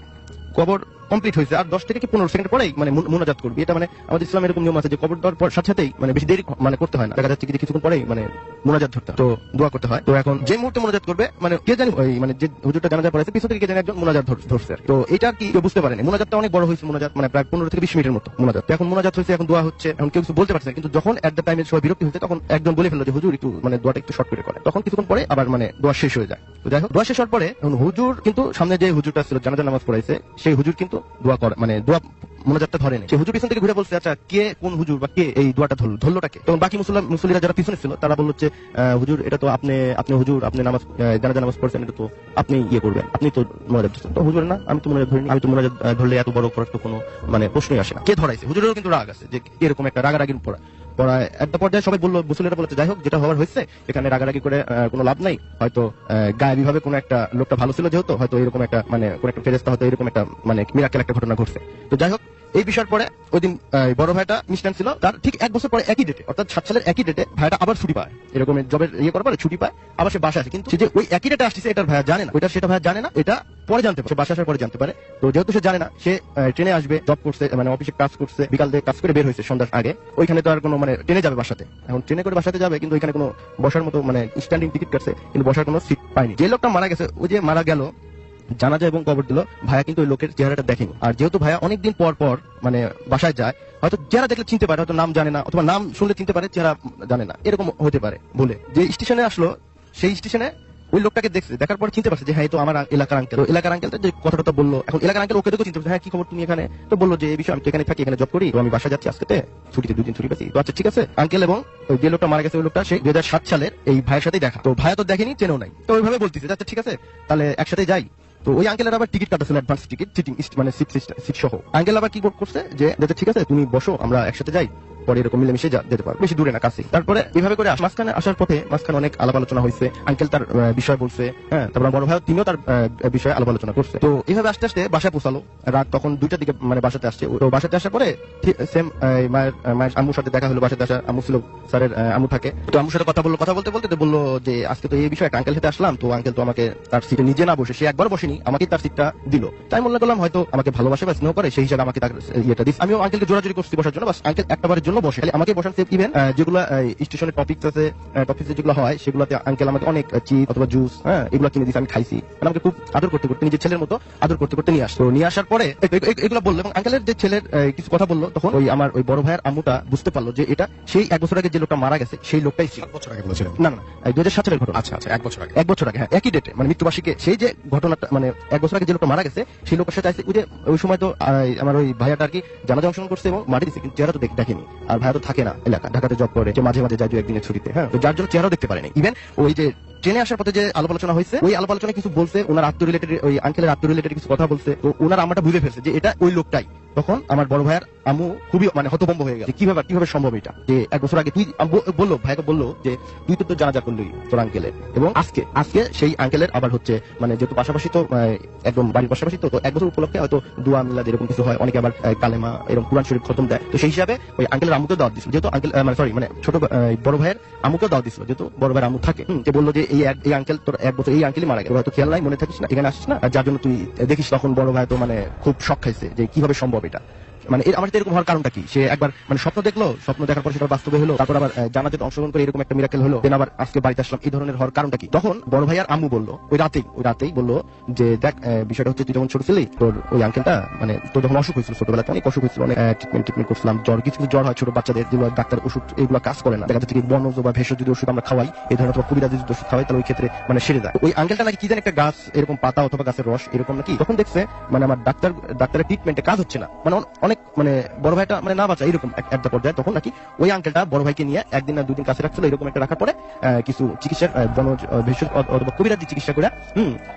কবর কমপ্লিট হয়েছে আর 10 থেকে 15 সেকেন্ড পরেই মানে মুনাজাত করবি। এটা মানে আমাদের ইসলামে এরকম নিয়ম আছে যে কবর দেওয়ার পর সাথেই মানে বেশি দেরি মানে করতে হয় না, দেখা যাচ্ছে কিছুক্ষণ পরেই মানে মুনাজাত ধরতে হয়, তো দোয়া করতে হয়। তো এখন যে মুহূর্তে মুনাজাত করবে মানে কে জানি ওই মানে যে হুজুরটা জানাজা পড়াইছে পিছন থেকে কে জানি একজন মুনাজাত ধরছে। তো এটা কি কেউ বুঝতে পারেনি, মুনাজাতটা অনেক বড় হয়েছে, মুনাজাত মানে প্রায় 15 থেকে 20 মিনিটের মতো মুনাজাত। এখন মুনাজাত হয়েছে, এখন দোয়া হচ্ছে, এখন কেউ কিছু বলতে পারছে না। কিন্তু যখন এট দ্য টাইমে সবাই বিরক্তি হয়েছে তখন একজন বলে ফেললো যে হুজুর একটু মানে দোয়াটা একটু শর্ট করে করে। তখন কিছুক্ষণ পরে আবার মানে দোয়া শেষ হয়ে যায়। তো যাই হোক, দোয়া শেষ হওয়ার পরে এখন হুজুর কিন্তু সামনে যে হুজুরটা ছিল জানাজা নামাজ পড়াইছে, সেই হুজুর কিন্তু দোয়া করে মানে দোয়া মুনাজাতটা ধরেনি। সেই হুজুর পিছন থেকে ঘুরে বলছে আচ্ছা কে কোন হুজুর বা কে এই দোয়াটা ধরলোটাকে। তখন বাকি মুসল্লিরা যারা পিছনে ছিল তারা বলল যে হুজুর এটা তো আপনি হুজুর, আপনি নামাজ জানাজা নামাজ পড়ছেন, এটা তো আপনি করবেন, আপনি তো মুনাজাত ধরছেন। তো হুজুর না, আমি তো মুনাজাত ধরিনি, আমি তো মুনাজাত ধরলে এত বড় করার তো কোনো মানে প্রশ্নই আসে না। কে ধরাইছে? হুজুরেরও কিন্তু রাগ আছে যে এরকম একটা রাগারাগির পড়ায় একটা পর্যায়ে সবাই বললো, মুসল্লিরা বলেছে যাই হোক যেটা হওয়ার হয়েছে, এখানে রাগারাগি করে কোনো লাভ নাই, হয়তো গায়েবী ভাবে কোনো একটা লোকটা ভালো ছিল যেহেতু হয়তো এরকম একটা মানে কোন একটা ফেরেশতা হয়তো এরকম একটা মানে মিরাকেল একটা ঘটনা ঘটছে। তো যাই হোক, এই বিষয়ের পরে ওই দিন বড় ভাইটা মিস্টান ছিল, তার ঠিক 1 বছর পরে একই ডেটে অর্থাৎ 7 সালের একই ডেটে ভাইটা আবার ছুটি পায়, এরকম জবের করার পরে ছুটি পায়, আবার সে বাসা আসে। কিন্তু সে যে ওই একই ডেটে আসছে এটার ভাইয়া জানে না, সেটা ভাইয়া জানে না, এটা পরে জানতে পারে, বাসা আসার পরে জানতে পারে। তো যেহেতু সে জানে না, সে ট্রেনে আসবে, জব করছে মানে অফিসে কাজ করছে, বিকাল থেকে কাজ করে বের হয়েছে সন্ধ্যার আগে, ওইখানে তো আর কোনো মানে ট্রেনে যাবে বাসাতে, এখন ট্রেনে করে বাসাতে যাবে কিন্তু ওইখানে কোনো বসার মতো মানে স্ট্যান্ডিং টিকিট কাটছে কিন্তু বসার কোনো সিট পায়নি। যে লোকটা মারা গেছে, ওই যে মারা গেল জানাজা এবং কবর দিল, ভাইয়া কিন্তু ওই লোকের চেহারাটা দেখেনি। আর যেহেতু ভাইয়া অনেকদিন পর মানে বাসায় যায়, হয়তো চেহারা দেখলে চিনতে পারে, হয়তো নাম জানে না, অথবা নাম শুনলে চিনতে পারে, চেহারা জানে না, এরকম হতে পারে বলে যে স্টেশনে আসলো, সেই স্টেশনে ওই লোকটাকে দেখছে, দেখার পর চিনতে পারছে যে হ্যাঁ তো আমার এলাকার আঙ্কেল। তো এলাকার আঙ্কেলটা যে কথাটা বললো, এখন এলাকার আঙ্কেল ওকে দেখে চিনতে পারছে, হ্যাঁ কি খবর তুমি এখানে? তো বললো যে এই বিষয়ে আমি এখানে থাকি, এখানে জব করি, তো আমি বাসা যাচ্ছি আজকে ছুটিতে, 2 দিন ছুটি পেয়েছি। তো আচ্ছা ঠিক আছে, আঙ্কেল এবং ওই যে লোকটা মারা গেছে ওই লোকটা সেই 2007 সালের এই ভাইয়ের সাথেই দেখা। তো ভাইয়া তো দেখেনি, চেনেও নাই, তো ওইভাবে বলতেছে আচ্ছা ঠিক আছে তাহলে একসাথে যাই। তো ওই আঙ্কেলের আবার টিকিট কাটাছিল, অ্যাডভান্স টিকিট, সিটিং মানে সিট সহ। আঙ্কেল আবার কি করছে যে ঠিক আছে তুমি বসো, আমরা একসাথে যাই, পরে এরকম মিলেমিশে যেতে পারবো, বেশি দূরে না, কাছে। তারপরে এইভাবে করে মাঝখানে আসার পথে মাঝখানে অনেক আলাপ আলোচনা হয়েছে, আঙ্কেল তার বিষয় বলছে, হ্যাঁ, তারপর আমার বড় ভাই তিনিও তার বিষয়ে আলাপ আলোচনা করছে। তো এইভাবে আস্তে আস্তে বাসায় পৌঁছালো, রাত তখন 2টার দিকে মানে বাসাতে আসছে। তো বাসাতে আসার পরে সেম মায়ের আম্মুর সাথে দেখা হলো, বাসাতে আসা আম্মু ছিল, স্যারের আম্মু থাকে। তো আম্মুর সাথে কথা বলতে বলতে বললো যে আজকে তো এই বিষয়ে একটা আঙ্কেল সাথে আসলাম, তো আঙ্কেল তো আমাকে তার সিটে নিজে না বসে, সে একবার বসেনি, আমাকে তার সিটটা দিল। তাই মনে করলাম হয়তো আমাকে ভালোবাসে বা স্নেহ করে, সেই হিসাবে আমাকে তার ইয়েটা দিস। আমিও আঙ্কেলকে জোরাজোরি করছি বসার জন্য, বাস আঙ্কেল একটাবারের জন্য বসে, আমাকে বসান। ইভেন যেগুলো স্টেশনের টপিকস আছে, টপিকস যেগুলো হয় সেগুলোতে আঙ্কেল আমাকে অনেক চিজ অথবা জুস, হ্যাঁ, এগুলো কিনে দিয়েছে, আমি খাইছি। আমাকে খুব আদর করতে করতে, নিজের ছেলের মতো আদর করতে করতে নিয়ে আসতো। নিয়ে আসার পরে এগুলো বললো, এবং আঙ্কেলের যে ছেলের কিছু কথা বললো, তখন ওই আমার ওই বড় ভাইয়ের আম্মুটা বুঝতে পারলো যে এটা সেই 1 বছর আগে যে লোকটা মারা গেছে সেই লোকটাই ছিল। 7 বছর আগে বলেছিলেন? না, 2007 সালের ঘটনা। আচ্ছা, 1 বছর আগে। 1 বছর আগে, হ্যাঁ, একই ডেটে, মানে মৃত্যুবার্ষিকী। সেই যে ঘটনাটা, মানে 1 বছর আগে যে লোকটা মারা গেছে সেই লোকের সাথে আছে। ওই সময় তো আমার ওই ভাইয়াটা আর কি জানাজা অংশগ্রহণ করছে এবং মাটি দিচ্ছে, কিন্তু চেহারা তো দেখেনি। আর ভাইয়া তো থাকে না এলাকা, ঢাকাতে জব করে, যে মাঝে মাঝে যায় 2-1 দিনের ছুটিতে, হ্যাঁ, তো যার জন্য চেহারাও দেখতে পারেনি। ইভেন ওই যে ট্রেনে আসার পথে যে আলাপ আলোচনা হয়েছে, ওই আলাপ আলোচনা কিছু বলছে, ওনার আত্ম রিলেটেড, ওই আঙ্কেলের আত্ম রিলেটেড কিছু কথা বলছে। তো ওনার আম্মাটা বুঝে ফেলছে যে এটা ওই লোকটাই। তখন আমার বড় ভাইয়ের আম্মু খুবই মানে হতভম্ব হয়ে গেল, কিভাবে সম্ভব এটা, যে 1 বছর আগে তুই বললো, ভাইকে বললো যে তুই তো জানাজা করলি তোর আঙ্কেলের, এবং আজকে সেই আঙ্কেলের আবার হচ্ছে, মানে যেহেতু পাশাপাশি তো একদম বাড়ির পাশাপাশি, তো 1 বছর উপলক্ষে হয়তো দোয়া মিলাদ এরকম কিছু হয়, অনেকে আবার কালেমা এরকম কুরআন শরীফ খতম দেয়। তো সেই হিসাবে ওই আঙ্কেলের আম্মুকে দাওয়াত দিছিল, যেহেতু আঙ্কেল মানে ছোট বড় ভাইয়ের আম্মুকে দাওয়াত দিছিল, যেহেতু বড় ভাইয়ের আম্মু থাকে। যে বললো যে এই আঙ্কেল তোর 1 বছর, এই আঙ্কেলই মারা গেল, হয়তো খেয়াল নাই, মনে থাকিস না, এখানে আসিস না, আর যার জন্য তুই দেখিস। তখন বড় ভাই তো মানে খুব শক খাইছে যে কিভাবে সম্ভব এটা, মানে আমার এরকম হওয়ার কারণটা কি। সে একবার মানে স্বপ্ন দেখলো, স্বপ্ন দেখার পর সেটা বাস্তবে হলো, তারপর আবার জানাজাতে অংশগ্রহণ করে এরকম একটা মিরাকেল হলো, দেন আবার আজকে বাড়িতে আসলাম, এই ধরনের হওয়ার কারণটা কি। তখন বড় ভাইয়ার আম্মু বললো ওই রাতেই বললো যে দেখ, বিষয়টা হচ্ছে তুই যখন ছোট ছিলি, তোর ওই আঙ্কেলটা, মানে তোর যখন অসুখ হয়েছিল ছোটবেলাতে, অনেক অসুখ হয়েছিল, অনেক ট্রিটমেন্ট করছিলাম, কিছু জ্বর হয় ছোট বাচ্চাদের, যেগুলো ডাক্তার ওষুধ এগুলো কাজ করে না, দেখা যাচ্ছে কি বনজ বা ভেষজ যদি ওষুধ আমরা খাওয়াই, এই ধরনের কবিরাজি যদি ওষুধ খাওয়াই, তাহলে ওই ক্ষেত্রে মানে সেরে যায়। ওই আঙ্কেলটা নাকি কি জানি একটা গাছ, এরকম পাতা অথবা গাছের রস এরকম নাকি, তখন দেখছে মানে আমার ডাক্তারের ট্রিটমেন্টে কাজ হচ্ছে না, মানে অনেক মানে বড় ভাইটা মানে না বাঁচা এরকম একটা পর্যায়ে, তখন নাকি ওই আঙ্কেলটা বড় ভাইকে নিয়ে 1 দিন না 2 দিন কাছে রাখছিল, এরকম একটা রাখার পরে কিছু চিকিৎসার বনজ ভেষজ অথবা কবিরাজি চিকিৎসা করে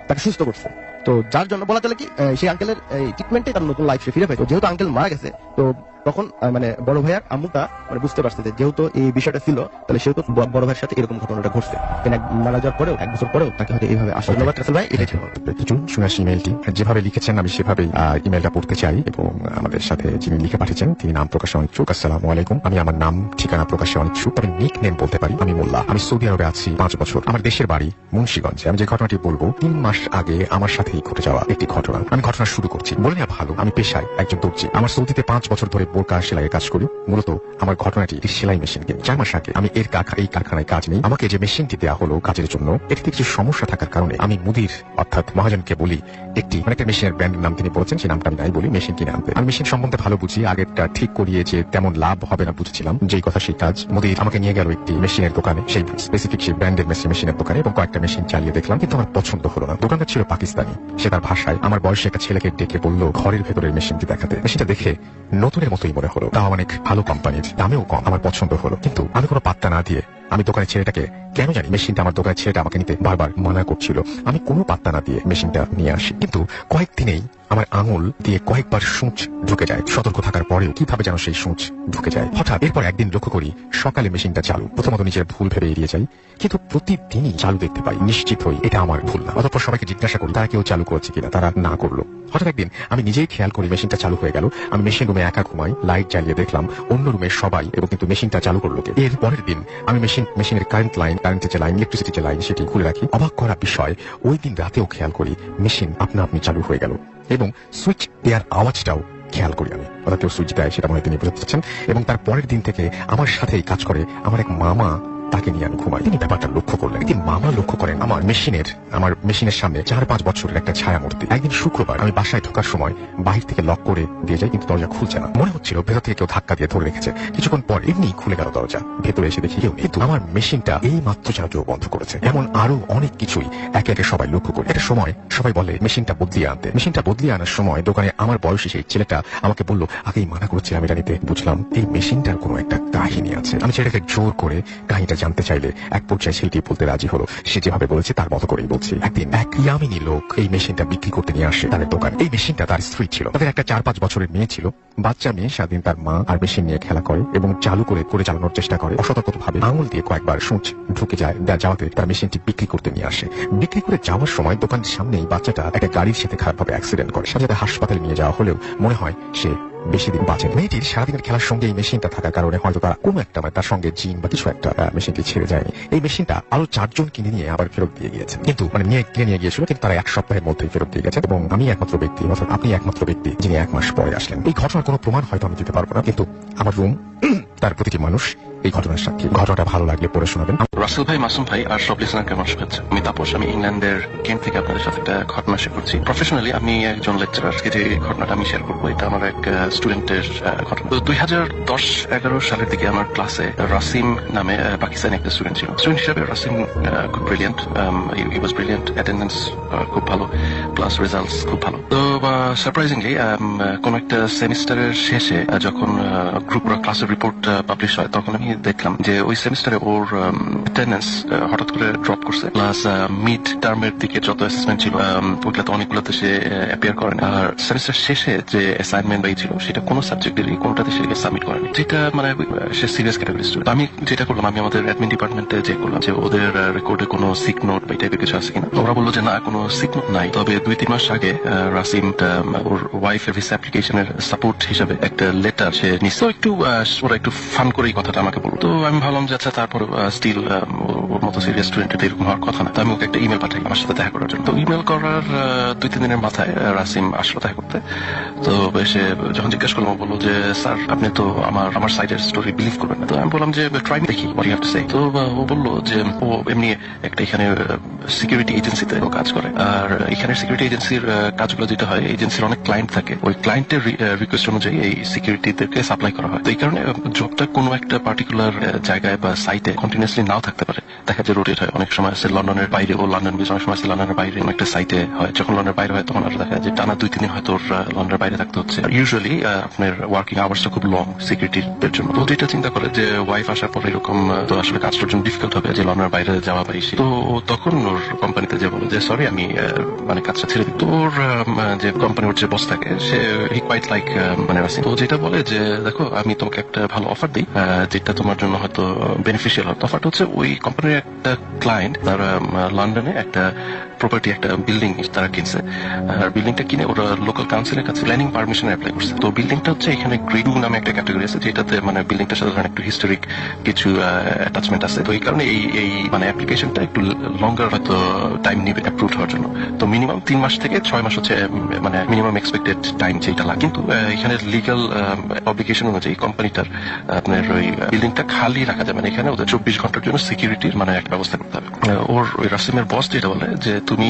তাকে সুস্থ করছে। তো যার জন্য বলা চলে কি সেই আঙ্কেলের ট্রিটমেন্টে তার নতুন লাইফ সে ফিরে পাইতো। যেহেতু আঙ্কেল মারা গেছে, তো তখন মানে বড় ভাইয়ার আম্মুটা মানে বুঝতে পারছে যে যেহেতু এই বিষয়টা ছিল, তাহলে সেহেতু বড় ভাইয়ের সাথে এরকম ঘটনাটা ঘটছে, মারা যাওয়ার পরেও 1 বছর পরেও তাকে হয়তো এইভাবে আসলে। ধন্যবাদ রাসেল ভাই, এটাই ছিল। শুনে আসি ইমেলটি, যেভাবে লিখেছেন আমি সেভাবেই ইমেলটা পড়তে চাই, এবং আমাদের সাথে যিনি লিখে পাঠিয়েছেন তিনি নাম প্রকাশে অনিচ্ছুক। আসসালামু আলাইকুম, আমি আমার নাম ঠিকানা প্রকাশে অনিচ্ছুক, তবে নিক নেম বলতে পারি, আমি মোল্লা। আমি সৌদি আরবে আছি 5 বছর। আমার দেশের বাড়ি মুন্সিগঞ্জে। আমি যে ঘটনাটি বলবো 3 মাস আগে আমার সাথেই ঘটে যাওয়া একটি ঘটনা। আমি ঘটনা শুরু করছি। বলে নেওয়া ভালো, আমি পেশায় একজন দর্জি। আমার সৌদিতে 5 বছর ধরে বোরকা সেলাইয়ের কাজ করি। মূলত আমার ঘটনাটি একটি সেলাই মেশিনকে। 4 মাস আগে আমি এই কারখানায় কাজ নেই, আমাকে যে মেশিনটি দেওয়া হলো কাজের জন্য, এটিতে কিছু সমস্যা থাকার কারণে আমি মুদির অর্থাৎ মহাজনকে বলি একটি মেশিনের ব্র্যান্ডের নাম তিনি বলেছেন, সেই নামটা আমি নাই বলি, মেশিন কিনে আনতে। আমি মেশিন সম্বন্ধে ভালো বুঝি, আগেরটা ঠিক করিয়ে যে তেমন লাভ হবে না বুঝেছিলাম, যেই কথা সেই কাজ। মুদির আমাকে নিয়ে গেল একটি মেশিনের দোকানে, সেই স্পেসিফিক সেই ব্র্যান্ডের মেশিনের দোকানে, এবং কয়েকটা মেশিন চালিয়ে দেখলাম, কিন্তু আমার পছন্দ হলো না। দোকানদার ছিল পাকিস্তানি, সে তার ভাষায় আমার বয়সে একটা ছেলেকে ডেকে বলল ঘরের ভেতরের মেশিনটি দেখাতে। মেশিনটা দেখে নতুনের মতোই মনে হলো, তাও অনেক ভালো কোম্পানির, দামেও কম, আমার পছন্দ হলো। কিন্তু আমি কোনো পাত্তা না দিয়ে আমি দোকানের ছেলেটাকে, কেন জানি মেশিনটা আমার দোকানের ছেলেটা আমাকে নিতে বারবার মানা করছিল, আমি কোনো পাত্তা না দিয়ে মেশিনটা নিয়ে আসি। কিন্তু কয়েকদিনেই আমার আঙুল দিয়ে কয়েকবার সূচ ঢুকে যায়। সতর্ক থাকার পরেও কিভাবে যেন সেই সূচ ঢুকে যায়। হঠাৎ এরপর একদিন লক্ষ্য করি সকালে মেশিনটা চালু। প্রথমত নিজের ভুল ভেবে এড়িয়ে যাই, কিন্তু প্রতিদিনই চালু দেখতে পাই। নিশ্চিত হই এটা আমার ভুল না। অতঃপর সবাইকে জিজ্ঞাসা করি তারা কেউ চালু করেছে কিনা, তারা না করলো। হঠাৎ একদিন আমি নিজেই খেয়াল করি মেশিনটা চালু হয়ে গেল। আমি মেশিন রুমে একা ঘুমাই, লাইট জ্বালিয়ে দেখলাম অন্য রুমে সবাই, এবং কিন্তু মেশিনটা চালু করলো কে। এর পরের দিন আমি মেশিনের কারেন্টের যে লাইন, ইলেকট্রিসিটি যে লাইন, সেটি খুলে রাখি। অবাক করা বিষয়, ওই দিন রাতেও খেয়াল করি মেশিন আপনি চালু হয়ে গেল, এবং সুইচ দেওয়ার আওয়াজটাও খেয়াল করি আমি। অর্থাৎ কেউ সুইচ দেয় সেটা মনে তিনি বোঝাতে চাচ্ছেন। এবং তার পরের দিন থেকে আমার সাথেই কাজ করে আমার এক মামা, তাকে নিয়ে আমি ঘুমাই। তিনি ব্যাপারটা লক্ষ্য করলেন। একদিন মামা লক্ষ্য করেন আমার মেশিনের সামনে 4-5 বছরের একটা ছায়া মূর্তি। একদিন শুক্রবার আমি বাসায় ঢোকার সময় বাহির থেকে লক করে দিয়ে যাই, কিন্তু দরজা খুলছে না। মনে হচ্ছিল ভেতর থেকে কেউ ধাক্কা দিয়ে ধরে রেখেছে। কিছুক্ষণ পর এমনি খুলে গেল দরজা, ভেতরে এসে দেখি কেউ নেই। কিন্তু আমার মেশিনটা এই মাত্র যেন কেউ বন্ধ করেছে। এমন আরো অনেক কিছুই একে একে সবাই লক্ষ্য করে। একটা সময় সবাই বলে মেশিনটা বদলিয়ে আনতে। মেশিনটা বদলিয়ে আনার সময় দোকানে আমার বয়সী সেই ছেলেটা আমাকে বলল, আগেই মানা করছিলাম এটা নিতে। বুঝলাম এই মেশিনটার কোনো একটা কাহিনী আছে। আমি ছেলেটাকে জোর করে কাহিনীটা এটা জানতে চাইলে এক পর্যায়ে ছেলেটি বলতে রাজি হলো। সে যেভাবে বলেছে তার মতো করেই বলছি। একদিন এক ইয়ামিনী লোক এই মেশিনটা বিক্রি করতে নিয়ে আসে তাদের দোকানে। এই মেশিনটা তার স্ত্রী ছিল, তাদের একটা 4-5 বছরের মেয়ে ছিল। বাচ্চা মেয়ে সারাদিন তার মা আর মেশিন নিয়ে খেলা করে এবং চালু করে চালানোর চেষ্টা করে। অসতর্কভাবে আঙুল দিয়ে কয়েকবার সূচ ঢুকে যাওয়াতে তার মেশিনটি বিক্রি করতে নিয়ে আসে। বিক্রি করে যাওয়ার সময় দোকানের সামনেই বাচ্চাটা একটা গাড়ির সাথে খারাপভাবে অ্যাক্সিডেন্ট করে। সাথে সাথে হাসপাতালে নিয়ে যাওয়া হলেও মনে হয় সে বেশি দিন বাঁচেন। মেয়েটির সারাদিনের খেলার সঙ্গে এই মেশিনটা থাকার কারণে হয়তো তারা কোনো একটা তার সঙ্গে জিন বা কিছু একটা মেশিনটি ছেড়ে যায়নি। এই মেশিনটা আরো 4 জন কিনে নিয়ে আবার ফেরত দিয়ে গিয়েছে, কিন্তু কিনে নিয়ে গিয়েছিল, কিন্তু তারা 1 সপ্তাহের মধ্যেই ফেরত দিয়ে গেছে। এবং আমি একমাত্র ব্যক্তি, অর্থাৎ আপনি একমাত্র ব্যক্তি যিনি 1 মাস পরে আসলেন। এই ঘটনার কোনো প্রমাণ হয়তো আমি দিতে পারবো না, কিন্তু আমার রুম তার প্রতিটি মানুষ এই ঘটনার সাক্ষী। ঘটনাটা ভালো লাগলে পড়ে শোনাবেন। রাসেল ভাই, মাসুম ভাই আর সব লিসনারকে আমার শুভেচ্ছা। আমি তাপস, আমি ইংল্যান্ডের কেন্ট থেকে আপনাদের সাথে একটা ঘটনা শেয়ার করছি। প্রফেশনালি আমি একজন লেকচারার। আজকে যে ঘটনাটা আমি শেয়ার করবো এটা আমার এক স্টুডেন্টের ঘটনা। তো 2010-11 সালের দিকে আমার ক্লাসে রাসিম নামে পাকিস্তানি একটা স্টুডেন্ট ছিল। স্টুডেন্ট হিসাবে রাসিম খুব ব্রিলিয়েন্ট, হি ওয়াজ ব্রিলিয়েন্ট, অ্যাটেন্ডেন্স খুব ভালো, প্লাস রেজাল্টস খুব ভালো। তো সারপ্রাইজিংলি কোন একটা সেমিস্টারের শেষে যখন গ্রুপ ক্লাসের রিপোর্ট পাবলিশ হয়, তখন আমি দেখলাম যে ওই সেমিস্টারে ওর অ্যাটেন্ডেন্স হঠাৎ করে ড্রপ করছে। প্লাস মিড টার্মের দিকে যত অ্যাসেসমেন্ট ছিল ওইগুলোতে অনেকগুলোতে সে অ্যাপিয়ার করেনি। আর সেমিস্টার শেষে যে অ্যাসাইনমেন্ট ছিল সেটা কোনো সাবজেক্টেরই কোনোটাতে সে সাবমিট করেনি, যেটা মানে সে সিরিয়াস ক্যাটাগরি স্টুডেন্ট। আমি যেটা করলাম, আমি আমাদের অ্যাডমিন ডিপার্টমেন্টে যে করলাম যে ওদের রেকর্ডে কোনো সিক নোট বা এই টাইপের কিছু আছে কিনা। ওরা বললো যে না, কোনো সিক নোট নাই, তবে 2-3 মাস আগে রাসিম ওর ওয়াইফের ভিসা অ্যাপ্লিকেশনের সাপোর্ট হিসাবে একটা লেটার সে নিচ্ছে। একটু ওরা একটু ফান করে এই কথাটা আমাকে বললো। তো আমি ভাবলাম যে আচ্ছা, তারপর স্টিল ওর মতো সিরিয়াস স্টুডেন্টের এরকম হওয়ার কথা না। তো আমি ওকে একটা ইমেল পাঠাই আমার সাথে দেখা করার জন্য। তো ইমেল করার 2-3 দিনের মাথায় রাসিম আসলো দেখা করতে। তো সে যখন জিজ্ঞেস করলাম, ও বললো যে স্যার, আপনি তো আমার সাইডের স্টোরি বিলিভ করবেন না। তো আমি বললাম যে ট্রাই দেখি, what you have to say. তো ও বললো যে ও এমনি একটা এখানে সিকিউরিটি এজেন্সিতে ও কাজ করে। আর এখানে সিকিউরিটি এজেন্সির কাজগুলো যেটা হয়, এজেন্সির অনেক ক্লায়েন্ট থাকে, ওই ক্লায়েন্টের রিকোয়েস্ট অনুযায়ী এই সিকিউরিটিদেরকে সাপ্লাই করা হয়। তো এই কারণে জবটা কোনো একটা পার্টিকুলার জায়গায় বা সাইটে কন্টিনিউসলি নাও থাকতে পারে। দেখা যায় রোটেট হয়, অনেক সময় আছে লন্ডনের বাইরে, ও লন্ডন বেস, অনেক সময় আছে লন্ডনের বাইরে একটা সাইটে হয়। যখন লন্ডনের বাইরে হয় তখন আর দেখা যায় যে টানা 2-3 দিন হয়তো লন্ডনের বাইরে থাকতে হচ্ছে। ইউজুয়ালি আপনার ওয়ার্কিং আওয়ার্সটা খুব লং সিকিউরিটির জন্য। তো যেটা চিন্তা করে যে ওয়াইফ আসার পর এরকম তো আসলে কাজটার জন্য ডিফিকাল্ট হবে যে লন্ডনের বাইরে যাওয়া বা এসে। তো তখন ওর কোম্পানিতে যে বলে যে সরি, আমি মানে কাজটা ছেড়ে দিই। তো ওর যে কোম্পানির যে বস থাকে, সে হি কোয়াইট লাইক মানে রাসিম। তো যেটা বলে যে দেখো, আমি তোমাকে একটা ভালো অফার দিই যেটা তোমার জন্য হয়তো বেনিফিশিয়াল হয়। অফারটা হচ্ছে ওই কোম্পানির একটা ক্লায়েন্ট তারা লন্ডনে একটা প্রপার্টি, একটা বিল্ডিং তারা কিনছে। আর বিল্ডিংটা কিনে ওরা লোকাল কাউন্সিলের কাছে প্ল্যানিং পারমিশন অ্যাপ্লাই করছে। তো বিল্ডিংটা হচ্ছে এখানে গ্রেড 2 নামে একটা ক্যাটাগরি আছে, যেটাতে মানে বিল্ডিংটার সাথে একটু হিস্টোরিক কিছু অ্যাটাচমেন্ট আছে। তো এই কারণে এই মানে অ্যাপ্লিকেশনটা একটু লঙ্গার হয়তো টাইম নিবে অ্যাপ্রুভ হওয়ার জন্য। তো মিনিমাম 3 মাস থেকে 6 মাস হচ্ছে মানে মিনিমাম এক্সপেক্টেড টাইম যেটা লাগে। কিন্তু এখানে লিগাল অব্লিগেশন অনুযায়ী কোম্পানিটার আপনার ওই বিল্ডিংটা খালি রাখা যাবে না, এখানে ওদের 24 ঘন্টার জন্য সিকিউরিটির মানে একটা ব্যবস্থা করতে হবে। ওর ওই রাসিমের বস যেটা বলে যে তুমি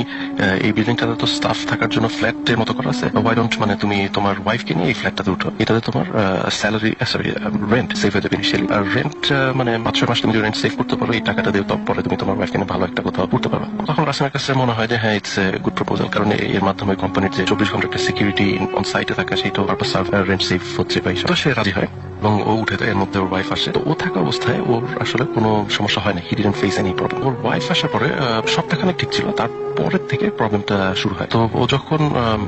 এই বিল্ডিংটাতে তো স্টাফ থাকার জন্য ফ্ল্যাটের মতো করা আছে, ওয়াই ডোন্ট মানে তুমি তোমার ওয়াইফকে নিয়ে এই ফ্ল্যাটটাতে উঠো, এটাতে তোমার স্যালারি সরি রেন্ট সেভ হয়ে যাবে ইনিশিয়ালি। আর রেন্ট মানে 5-6 মাস তুমি যদি রেন্ট সেভ করতে পারো, এই টাকাটা দিয়ে পরে তুমি তোমার ওয়াইফকে নিয়ে ভালো একটা কোথাও উঠতে পারবে। তখন রাসিমের কাছে মনে হয় যে হ্যাঁ, ইটস এ গুড প্রপোজাল, কারণ এর মাধ্যমে কোম্পানির যে 24 ঘন্টা একটা সিকিউরিটি অন সাইটে থাকা, সেইটাও পারপাস রেন্ট সেভ হচ্ছে বা এইসব। তো সে রাজি হয় এবং ও উঠে যায়। এর মধ্যে ওর ওয়াইফ আসে। তো ও থাকা অবস্থায় ওর আসলে কোনো সমস্যা হয় না, he didn't face any problem. Or wife আসার পরে সপ্তাহখানে ঠিক ছিল, তারপরের থেকে প্রবলেমটা শুরু হয়। তো ও যখন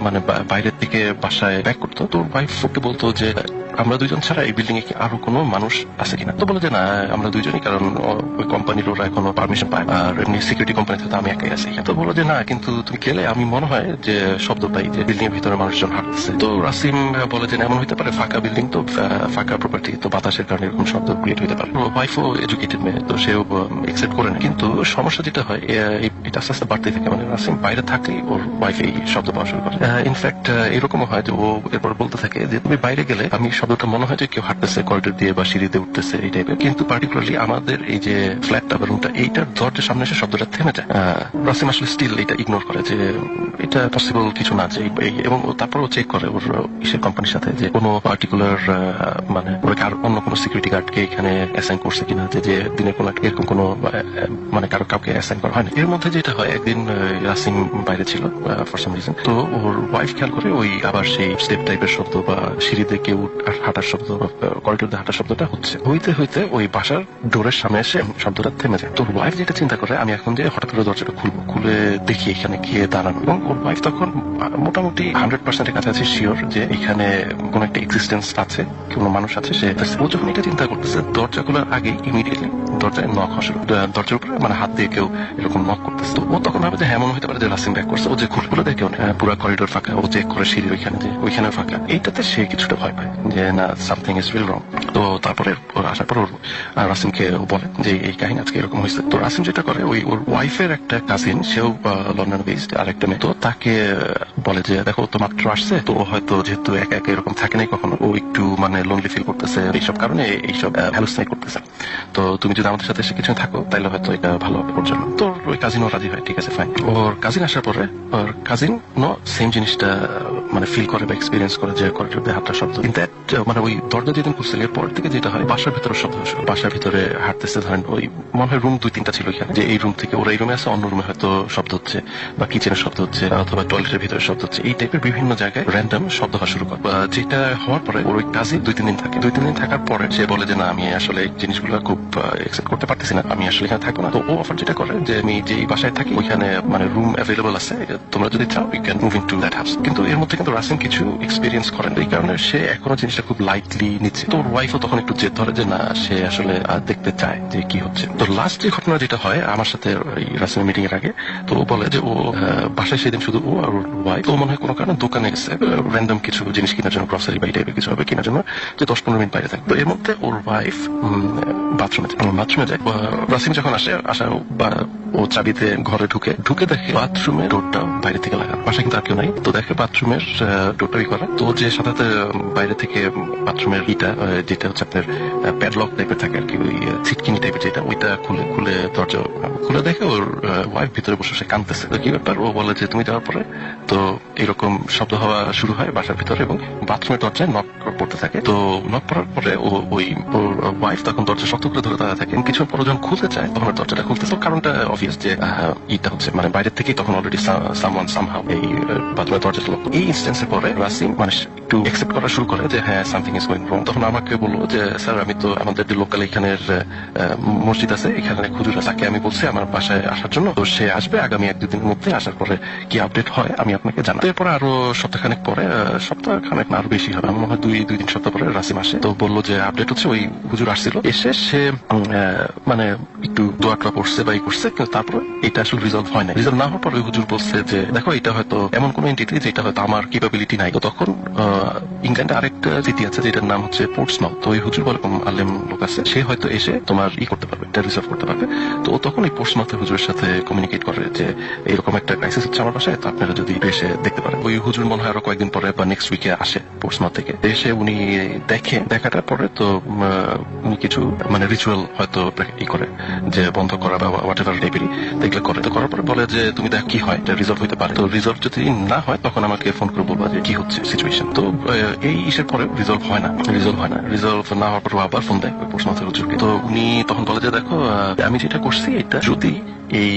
মানে বাইরের থেকে বাসায় ব্যাক করতো, তো ওয়াইফ ওকে বলতো যে আমরা 2জন ছাড়া এই বিল্ডিং এ কি আরো কোনো মানুষ আছে কিনা। তো বলে যে না, আমরা 2জনই, কারণ ওই কোম্পানির ওরা এখনো পারমিশন পায়, আর এমনি সিকিউরিটি কোম্পানি থেকে আমি একাই আছি। তো বলো যে না, কিন্তু তুমি গেলে আমি মনে হয় যে শব্দ পাই যে বিল্ডিং এর ভিতরে মানুষজন হাঁটতেছে। তো রাসিম বলে যে এমন হইতে পারে, ফাঁকা বিল্ডিং তো, ফাঁকা প্রপার্টি তো, বাতাসের কারণে এরকম শব্দ ক্রিয়েট হইতে পারে। ওয়াইফও এডুকেটেড মেয়ে, তো সেও একসেপ্ট করে না। কিন্তু সমস্যা যেটা হয়, এটা আস্তে আস্তে বাড়তে থাকে। মানে রাসিম বাইরে থাকলেই ওর ওয়াইফ এই শব্দ পাওয়া শুরু করে। ইনফ্যাক্ট এরকমও হয় যে ও এরপর বলতে থাকে যে তুমি বাইরে গেলে আমি শব্দটা মনে হয় যে কেউ হাঁটতেছে করিডোর দিয়ে বা সিঁড়িতে উঠতেছে এই টাইপের। কিন্তু পার্টিকুলারলি আমাদের এই যে ফ্ল্যাটটা বা রুমটা, এইটার দরজার সামনে এসে শব্দটা থেমে যায়। রাসিম আসলে স্টিল এটা ইগনোর করে যে এটা পসিবল কিছু না, যে এবং তারপরও চেক করে ওর ইসের কোম্পানির সাথে যে কোনো পার্টিকুলার মানে আর অন্য কোনো সিকিউরিটি গার্ডকে এখানে অ্যাসাইন করছে কিনা, যে দিনের কোনো এরকম কোনো মানে কাউকে অ্যাসাইন করা হয় না। এর মধ্যে যেটা হয়, একদিন রাসিম বাইরে ছিল ফর সাম রিজন। তো ওর ওয়াইফ খেয়াল করে ওই আবার সেই স্টেপ টাইপের শব্দ বা সিঁড়িতে কেউ হাঁটার শব্দ, করিডোর দিয়ে হাঁটার শব্দটা হচ্ছে। হইতে হইতে ওই বাসার ডোরের সামনে এসে শব্দটা থেমে যায়। তোর ওয়াইফ যেটা চিন্তা করে আমি এখন যে হঠাৎ করে দরজাটা খুলবো, খুলে দেখি এখানে গিয়ে দাঁড়ানো, এবং ওর ওয়াইফ তখন মোটামুটি 100% কাছাকাছি শিওর যে এখানে কোন একটা এক্সিস্টেন্স আছে, কোনো মানুষ আছে। ও যখন এটা চিন্তা করতেছে, দরজা খোলার আগে ইমিডিয়েটলি দরজায় নক হওয়া শুরু, দরজার উপরে মানে হাত দিয়ে কেউ এরকম নক করতেছে। তো ও তখন ভাবে যে হ্যাঁ মনে হতে পারে যে রাসিম ব্যাক করছে। ও যে খুলে দেখে পুরো করিডোর ফাঁকা, ও চেক করে সিঁড়ি ওইখানে যে ওইখানে ফাঁকা। এইটাতে সে কিছুটা ভয় পায় যে না, সামথিং ইজ রিয়েল রং। তো তারপরে ওর আসার পর ওর রাসিমকে বলে যে এই কাহিনী আজকে এরকম হয়েছে। তো রাসিম যেটা করে, ওর ওয়াইফের একটা কাজিন, সেও লন্ডন বেসড, আরেকটা মেয়ে, তো তাকে বলে যে দেখো তো মাত্র আসছে, তো হয়তো যেহেতু একা একা এরকম থাকে নাই কখনো, ও একটু মানে লোনলি ফিল করতেছে, এইসব কারণে এইসব হ্যালুসিনেট করতেছে। তো তুমি যদি আমাদের সাথে এসে কিছু থাকো তাহলে হয়তো এটা ভালো হবে ওর জন্য। তো ওই কাজিনও রাজি হয়, ঠিক আছে ফাইন। ওর কাজিন আসার পরে ওর কাজিন সেম জিনিসটা মানে ফিল করে বা এক্সপিরিয়েন্স করে যে করিডোর দিয়ে হাঁটার শব্দ। কিন্তু মানে ওই দরজা যেদিন খুলছিল এরপর থেকে যেটা হয়, বাসার ভিতরে শব্দ শুরু। বাসার ভিতরে হাঁটতেছে, ধরেন ওই মনে হয় রুম 2-3টা ছিল এখানে, যে এই রুম থেকে ওরা এই রুমে আছে, অন্য রুমে হয়তো শব্দ হচ্ছে, বা কিচেনের শব্দ হচ্ছে, অথবা টয়লেটের ভিতরে শব্দ হচ্ছে। এই টাইপের বিভিন্ন জায়গায় র্যান্ডম শব্দ হওয়া শুরু করে। যেটা হওয়ার পরে ওর ওই কাজিন 2-3 দিন থাকে। 2-3 দিন থাকার পরে সে বলে যে না, আমি আসলে এই জিনিসগুলো খুব একসেপ্ট করতে পারতেছি না, আমি আসলে এখানে থাকবো না। তো ও অফার যেটা করে যে আমি যে বাসায় থাকি ওইখানে মানে রুম অ্যাভেলেবল আছে, তোমরা যদি চাও you can move into that house. কিন্তু এর মধ্যে কিন্তু রাসিম কিছু এক্সপিরিয়েন্স করেন, এই কারণে সে এখনো জিনিসটা খুব লাইটলি নিচ্ছে। তো ওর ওয়াইফও তখন একটু জেদ ধরে যে না, সে আসলে দেখতে চায় যে কি হচ্ছে। তো লাস্ট যে ঘটনা যেটা হয় আমার সাথে রাসিমের মিটিং এর আগে, তো ও বলে যে ও বাসায় সেদিন শুধু ও আর ওর ওয়াইফ, তো মনে হয় কোনো কারণে দোকানে গেছে র্যান্ডম কিছু জিনিস কেনার জন্য, গ্রসারি বা এই টাইপের কিছু হবে কেনার জন্য, যে 10-15 মিনিট বাইরে থাকে। তো এর মধ্যে ওর ওয়াইফ বাথরুমে যায়। রাসিম যখন আসা বা ও চাবিতে ঘরে ঢুকে দেখে বাথরুমের ডোরটা বাইরে থেকে লাগানো, বাসায় কিন্তু আর কেউ নাই। তো দেখে বাথরুমের ডোরটা করা। তো যে সাথে বাইরে থেকে বাথরুমের যেটা হচ্ছে আপনার প্যাডলক টাইপের থাকে আর কি, ওই ছিটকিনি টাইপের যেটা, ওইটা খুলে দরজা খুলে দেখে ওর ওয়াইফ ভিতরে বসে সে কাঁদতেছে। তো কি ব্যাপার, ও বলে যে তুমি যাওয়ার পরে তো এরকম শব্দ হওয়া শুরু হয় বাসার ভিতরে, এবং বাথরুমের দরজায় নক পড়তে থাকে। তো নক পড়ার পরে ওর ওয়াইফ তখন দরজা শক্ত করে ধরে দাঁড়া থাকে। কিছু পর যখন খুলতে চায় তখন দরজাটা খুলতেছে। কারণটা অবভিয়াস যে এটা হচ্ছে মানে বাইরে থেকেই তখন অলরেডি সামওয়ান সামহাউ এই বাথরুমের দরজাটা লক। এই ইনস্ট্যান্সের পরে রাসিম মানে একটু একসেপ্ট করা শুরু করে যে হ্যাঁ সামথিং ইজ গোইং রং। তখন আমাকে বললো যে স্যার, আমি তো আমাদের যে লোকাল এখানের মসজিদ আছে, এখানে হুজুর আছে, তাকে আমি বলছি আমার বাসায় আসার জন্য, তো সে আসবে আগামী 1-2 দিনের মধ্যে। আসার পরে কি আপডেট হয় আমি আপনাকে জানাবো। এরপরে আরো সপ্তাহখানেক পরে, সপ্তাহখানেক না আরো বেশি হবে, আমার মনে হয় 2-3 সপ্তাহ পরে রাসিম আসে। তো বললো যে আপডেট হচ্ছে ওই হুজুর আসছিল, এসে সে মানে একটু দোয়া টোয়া পড়ছে বা করছে, কিন্তু তারপরে এটা আসলে রিজলভ হয় না। রিজলভ না হওয়ার পর ওই হুজুর বলছে যে দেখো, এটা হয়তো এমন কোন এন্টিটি যেটা হয়তো আমার ক্যাপাবিলিটি নাই। তো তখন ইংল্যান্ডে আরেকটা সিটি আছে যেটার নাম হচ্ছে পোর্টসমাউথ। তো ওই হুজুর বলে আলেম লোক আছে, সে হয়তো এসে তোমার করতে পারবে, এটা রিজলভ করতে পারবে। তো ও তখন এই পোর্টসমাউথের হুজুরের সাথে কমিউনিকেট করে যে এরকম একটা ক্রাইসিস হচ্ছে আমার বাসায়, তো আপনারা যদি এসে দেখতে পারেন। ওই হুজুর মনে হয় আরো কয়েকদিন পরে বা নেক্সট উইকে আসে পোর্টসমাউথ থেকে। এসে উনি দেখাটার পরে তো উনি কিছু মানে রিচুয়াল হয়তো করে যে বন্ধ করা বা হোয়াট এভার টাইপেরই দেখলে করে। তো করার পরে বলে যে তুমি দেখ কি হয়, এটা রিজলভ হইতে পারে। তো রিজলভ যদি না হয় তখন আমাকে ফোন করে বলবা যে কি হচ্ছে সিচুয়েশন। তো এই ইসের পরে রিজলভ হয় না। রিজলভ না হওয়ার পর আবার ফোন দেয় ওই পোস্টমাস্টার হুজুরকে। তো উনি তখন বলে যে দেখো, আমি যেটা করছি এটা যদি এই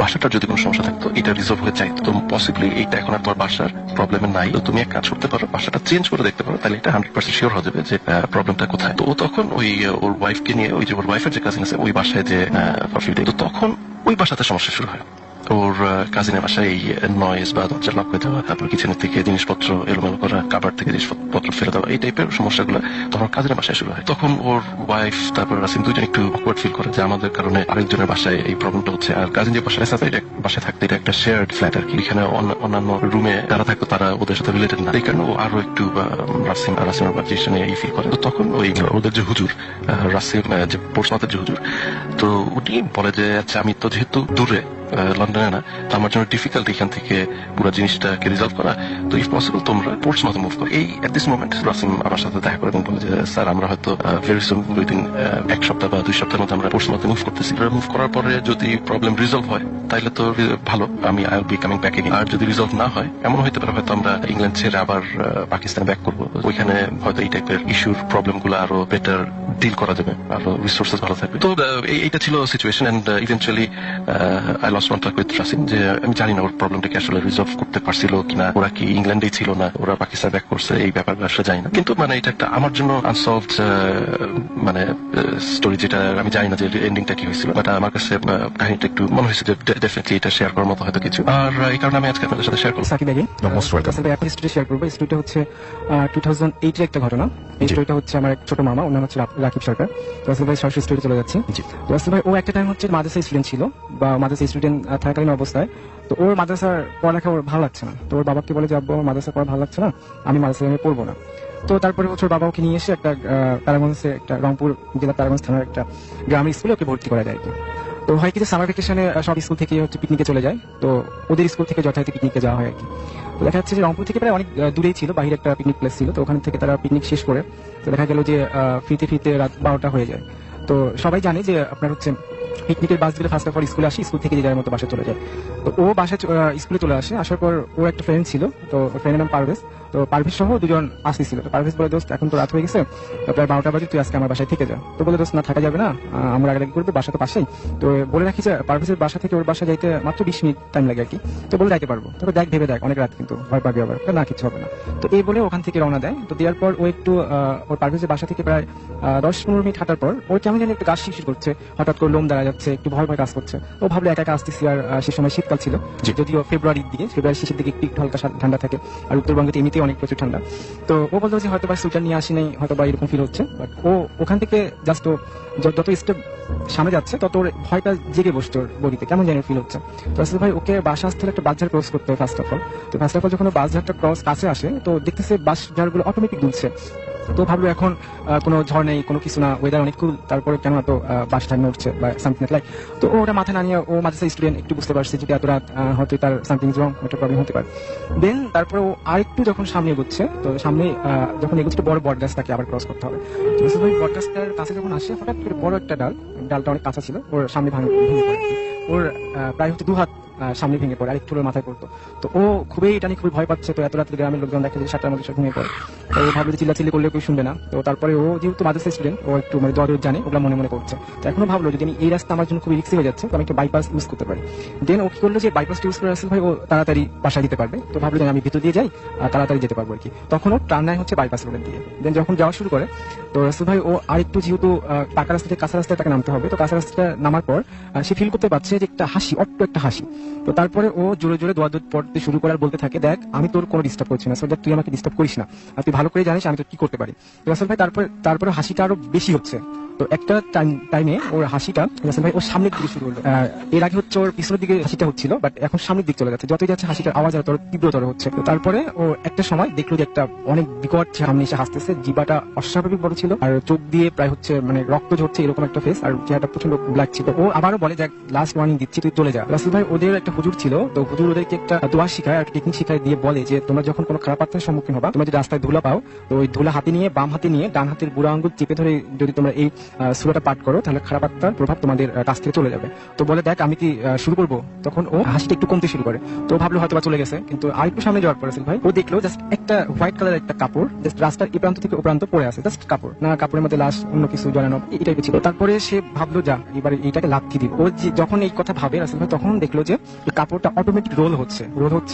বাসাটার যদি কোনো সমস্যা থাকতো, এটা রিজলভ হয়ে চাইতো, তো পসিবলি এইটা এখন আর তোমার বাসার প্রবলেমে নাই। তো তুমি এক কাজ করতে পারো, বাসাটা চেঞ্জ করে দেখতে পারো, তাহলে এটা 100% শিওর হয়ে যাবে যে প্রবলেমটা কোথায়। তো ও তখন ওই ওর ওয়াইফকে নিয়ে, ওই যে ওর ওয়াইফের যে কাজিন আছে ওই বাসায় যে তো তখন ওই বাসাতে সমস্যা শুরু হয়। ওর কাজিনের বাসায় এই নয়েজ বা দরজা লক হয়ে যাওয়া, তারপর কিচেনের থেকে জিনিসপত্র এলোমেলো করা, কাবার থেকে জিনিসপত্র ফেলে দেওয়া, এই টাইপের সমস্যাগুলো তখন কাজিনের বাসায় শুরু হয়। তখন ওর ওয়াইফ তারপর রাসিম দুইজন একটু অকওয়ার্ড ফিল করে যে আমাদের কারণে আরেকজনের বাসায় এই প্রবলেমটা হচ্ছে। আর কাজিন যে বাসায় আছে এটা বাসায় থাকতে এটা একটা শেয়ার্ড ফ্ল্যাট আর কি, এখানে অন্যান্য রুমে যারা থাকতো তারা ওদের সাথে রিলেটেড না, এই কারণে ও আরো একটু রাসিমের বাচ্চা এই ফিল করে। তো তখন ওই ওদের যে হুজুর রাসিম যে পোর্টসমাউথের যে হুজুর, তো উনি বলে যে আচ্ছা, আমি তো যেহেতু দূরে লন্ডনে না, তো আমার জন্য ডিফিকাল্ট এখান থেকে পুরো জিনিসটাকে রিজলভ করা, তো ইফ পসিবল তোমরা পোর্টসমাউথে মুভ করো। এই এট দিস মোমেন্ট রাসিম আমার সাথে দেখা করে বলে যে স্যার, আমরা হয়তো ভেরি সুন উইদিন 1 সপ্তাহ বা 2 সপ্তাহের মধ্যে আমরা পোর্টসমাউথে মুভ করতেছি। মুভ করার পরে যদি প্রবলেম রিজলভ হয় তাহলে তো ভালো, আমি I will be coming back again. আর যদি রিজলভ না হয়, এমন হতে পারে হয়তো আমরা ইংল্যান্ড ছেড়ে আবার পাকিস্তানে ব্যাক করবো, ওইখানে হয়তো এই টাইপের ইস্যুর প্রবলেম গুলো আরো বেটার ডিল করা যাবে, আরো রিসোর্সেস ভালো থাকবে। তো এইটা ছিল situation, and eventually I lost contact with Rasim, যে আমি জানি না ওর প্রবলেমটাকে আসলে রিজলভ করতে পারছিল কিনা, ওরা কি ইংল্যান্ডেই ছিল না, ওরা পাকিস্তান ব্যাক করছে, এই ব্যাপারটা আসলে জানি না। কিন্তু মানে এটা একটা আমার জন্য আনসলভড মানে স্টোরি, যেটা আমি জানি না যে এন্ডিংটা কি হয়েছিল, বাট আমার কাছে কাহিনীটা একটু মনে হয়েছে যে ডেফিনেটলি এটা শেয়ার করার মতো হয়তো কিছু, আর এই কারণে আমি আজকে আপনাদের সাথে শেয়ার করছি। সাকিব আগে মোস্ট ওয়েলকাম। আসলে এখন স্টোরি শেয়ার করবো। স্টোরিটা হচ্ছে 2008 এর একটা ঘটনা। এই জি। স্টোরিটা হচ্ছে আমার এক ছোট মামা, ওর নাম হচ্ছে রাকিব সরকার। তো রাসেল ভাই সরাসরি স্টোরি চলে যাচ্ছে। জি। তো রাসেল ভাই ও একটা টাইম হচ্ছে মাদ্রাসা স্টুডেন্ট ছিল, বা মাদ্রাসা স্টুডেন্ট থাকাকালীন অবস্থায় তো ওর মাদ্রাসার পড়ালেখা ওর ভালো লাগছে না। তো ওর বাবাকে বলে যে আব্বু আমার মাদ্রাসা পড়া ভালো লাগছে না, আমি মাদ্রাসায় আমি পড়বো না। তো তারপরে হচ্ছে ওর বাবা ওকে নিয়ে এসে একটা তারাগঞ্জে, একটা রংপুর জেলা তারাগঞ্জ থানার একটা গ্রামের স্কুলে ওকে ভর্তি করা যায় আর কি। তো হয় কি যে সামার ভ্যাকেশনে সব স্কুল থেকে হচ্ছে পিকনিকে চলে যায়, তো ওদের স্কুল থেকে যথারীতি পিকনিকে যাওয়া হয় আর কি। তো দেখা যাচ্ছে যে রংপুর থেকে প্রায় অনেক দূরেই ছিল, বাইরে একটা পিকনিক প্লেস ছিল। তো ওখান থেকে তারা পিকনিক শেষ করে তো দেখা গেল যে ফিরতে ফিরতে রাত 12টা হয়ে যায়। তো সবাই জানে যে আপনার হচ্ছে পিকনিকের বাসগুলো ফার্স্ট অফ অল স্কুলে আসে, স্কুল থেকে যে যার মতো বাসা চলে যায়। তো ও বাসা স্কুলে চলে আসে, আসার পর ও একটা ফ্রেন্ড ছিল, তো ফ্রেন্ডের নাম পারভেজ। তো পারভেজ সহ দুজন আসতেছিল। তো পারভেজ বলে দোস্ত এখন তো রাত হয়ে গেছে, তো প্রায় 12টা বাজে, তুই আজকে আমার বাসায় থেকে যা। তো বলে দোস্ত না থাকা যাবে না, আমরা আগে করবো, বাসা তো পাশেই। তো বলে রাখি যে পারভেজের বাসা থেকে ওর বাসা যাইতে মাত্র 20 মিনিট টাইম লাগে আর কি। তো বলে যাইতে পারবো, তবে দেখ ভেবে দেখ অনেক রাত কিন্তু ভয় পাবি আবার, না কিছু হবে না। তো এই বলে ওখান থেকে রওনা দেয়। তো দেওয়ার পর ও একটু ওর পারভেজের বাসা থেকে প্রায় 10-15 মিনিট হাঁটার পর ওর কেমন যেন একটু গা শিরশির করছে, হঠাৎ করে লোম দাঁড়া যাচ্ছে, একটু ভয় ভয় কাজ করছে। ও ভাবলো একা একা আসতেছি, আর সে সময় শীতকাল ছিল, যদিও ফেব্রুয়ারির শেষের দিকে একটু হালকা ঠান্ডা থাকে, আর উত্তরবঙ্গে তো এমনিতেই অনেক প্রচুর ঠান্ডা। তো ও বলতো যে হয়তো বা সুইটার নিয়ে আসি নাই, হয়তো বা এরকম ফিল হচ্ছে। বাট ও ওখান থেকে জাস্ট যত স্টেপ সামনে যাচ্ছে তত ওর ভয়টা জেগে বসছে ওর বডিতে, কেমন যেন ফিল হচ্ছে। তো আসলে ভাই ওকে বাসা আসতে হলে একটা বাসঝাড় ক্রস করতে হয় ফার্স্ট অফ অল। তো ফার্স্ট অফ অল যখন বাসঝাড়টা ক্রস কাছে আসে, তো দেখতেছে বাসঝাড়গুলো অটোমেটিক দুলছে। তো ভাবলো এখন কোনো ঝড় নেই, কোনো কিছু না, ওয়েদার অনেক কুল, তারপরে কেন এত বাসটা নড়ছে বা সামথিং লাইক। তো ও ওটা মাথা না নিয়ে, ও মাদ্রাসা স্টুডেন্ট, একটু বুঝতে পারছে যে এত রাত হয়তো তার সামথিং রং, একটা প্রবলেম হতে পারে। দেন তারপরে ও আরেকটু যখন সামনে এগোচ্ছে, তো সামনে যখন এগোচ্ছে বড় বট গাছ তাকে আবার ক্রস করতে হবে। তো ওই বট গাছটার কাছে যখন আসে, হঠাৎ করে বড় একটা ডালটা অনেক কাঁচা ছিল, ওর সামনে ভেঙে পড়ে। ওর প্রায় হচ্ছে 2 হাত সামনে ভেঙে পড়ে, আরেকটু ওর মাথায় পড়তো। তো ও এটা নিয়ে খুবই ভয় পাচ্ছে। তো এত রাত্রে গ্রামের লোকজন দেখে যে 7টার মধ্যে সব ভেঙে পড়ে। তো ও ভাবলো যে চিল্লাচিল্লি করলে কেউ শুনবে না। তো তারপরে ও যেহেতু মাদ্রাসা স্টুডেন্ট, ও একটু মানে দর জানে, ওগুলো মনে মনে করছে। তো এখনো ভাবলো যদি আমি এই রাস্তা আমার জন্য খুবই রিস্কি হয়ে যাচ্ছে, তো আমি একটা বাইপাস ইউজ করতে পারি। দেন ও কি করলো যে বাইপাসটা ইউজ করে রাসেল ভাই ও তাড়াতাড়ি বাসায় যেতে পারবে। তো ভাবলো যে আমি ভিতর দিয়ে যাই, তাড়াতাড়ি যেতে পারবো আর কি। তখন ও টার্ন নেয় হচ্ছে বাইপাস রোডের দিয়ে। দেন যখন যাওয়া শুরু করে, তো রাসেল ভাই ও আরেকটু যেহেতু পাকা রাস্তা থেকে কাঁচা রাস্তায় তাকে নামতে হবে, তো কাঁচা রাস্তাটা নামার পর সে ফিল করতে পারছে যে একটা হাসি, অট্ট একটা হাসি। তো তারপরে ও জোরে জোরে দোয়া পড়তে শুরু করার বলতে থাকে, দেখ আমি তোর কোনো ডিস্টার্ব করছি না, সো তুই আমাকে ডিস্টার্ব করিস না, আর তুই ভালো করে জানিস আমি তোর কি করতে পারি। তো রাসেল ভাই তারপরে হাসিটা আরো বেশি হচ্ছে। তো একটা টাইমে ওর হাসিটা রাসেল ভাই ওর সামনের দিকে শুরু হলো। এর আগে হচ্ছে ওর পিছনের দিকে হাসিটা হচ্ছিল, বাট এখন সামনের দিকে চলে যাচ্ছে। যতই যাচ্ছে হাসিটার আওয়াজ আরো তীব্রতর হচ্ছে। তো তারপরে ও একটা সময় দেখলো যে একটা অনেক বিকট সামনে এসে হাসতেছে, জিবাটা অস্বাভাবিক বড় ছিল, আর চোখ দিয়ে প্রায় হচ্ছে মানে রক্ত ঝরছে এরকম একটা ফেস, আর চেহারাটা প্রচন্ড ব্ল্যাক ছিল। ও আবারও বলে যে লাস্ট ওয়ার্নিং দিচ্ছি, তুই চলে যা। রাসেল ভাই ওদের একটা হুজুর ছিল, তো হুজুর ওদেরকে একটা দোয়া শিখায়, একটা টেকনিক শিখায়, দিয়ে বলে যে তোমরা যখন কোনো খারাপ আত্মার সম্মুখীন হবা, তোমরা যদি রাস্তায় ধুলা পাও, তো ওই ধুলা হাতে নিয়ে বাম হাতে নিয়ে ডান হাতের বুড়া আঙ্গুল চেপে ধরে যদি তোমরা এই সূরাটা পাঠ করো, তাহলে খারাপ আত্মার প্রভাব তোমাদের কাছ থেকে চলে যাবে। তো বলে দেখ আমি কি শুরু করবো? তখন ও হাসিটা একটু কমতে শুরু করে। তো ভাবলো হয়তো বা চলে গেছে, কিন্তু আরেকটু সামনে যাওয়ার পর ভাই ও দেখলো জাস্ট একটা হোয়াইট কালার একটা কাপড় জাস্ট রাস্তার এই প্রান্ত থেকে ও প্রান্ত পড়ে আছে, জাস্ট কাপড় না, কাপড়ের মধ্যে লাশ অন্য কিছু জড়ানো এই টাইপের ছিল। তারপরে সে ভাবলো যা এবার এইটাকে লাথি দিব। ও যখন এই কথা ভাবে রাসেল ভাই, তখন দেখলো যে কাপড়টা অটোমেটিক রোল হচ্ছে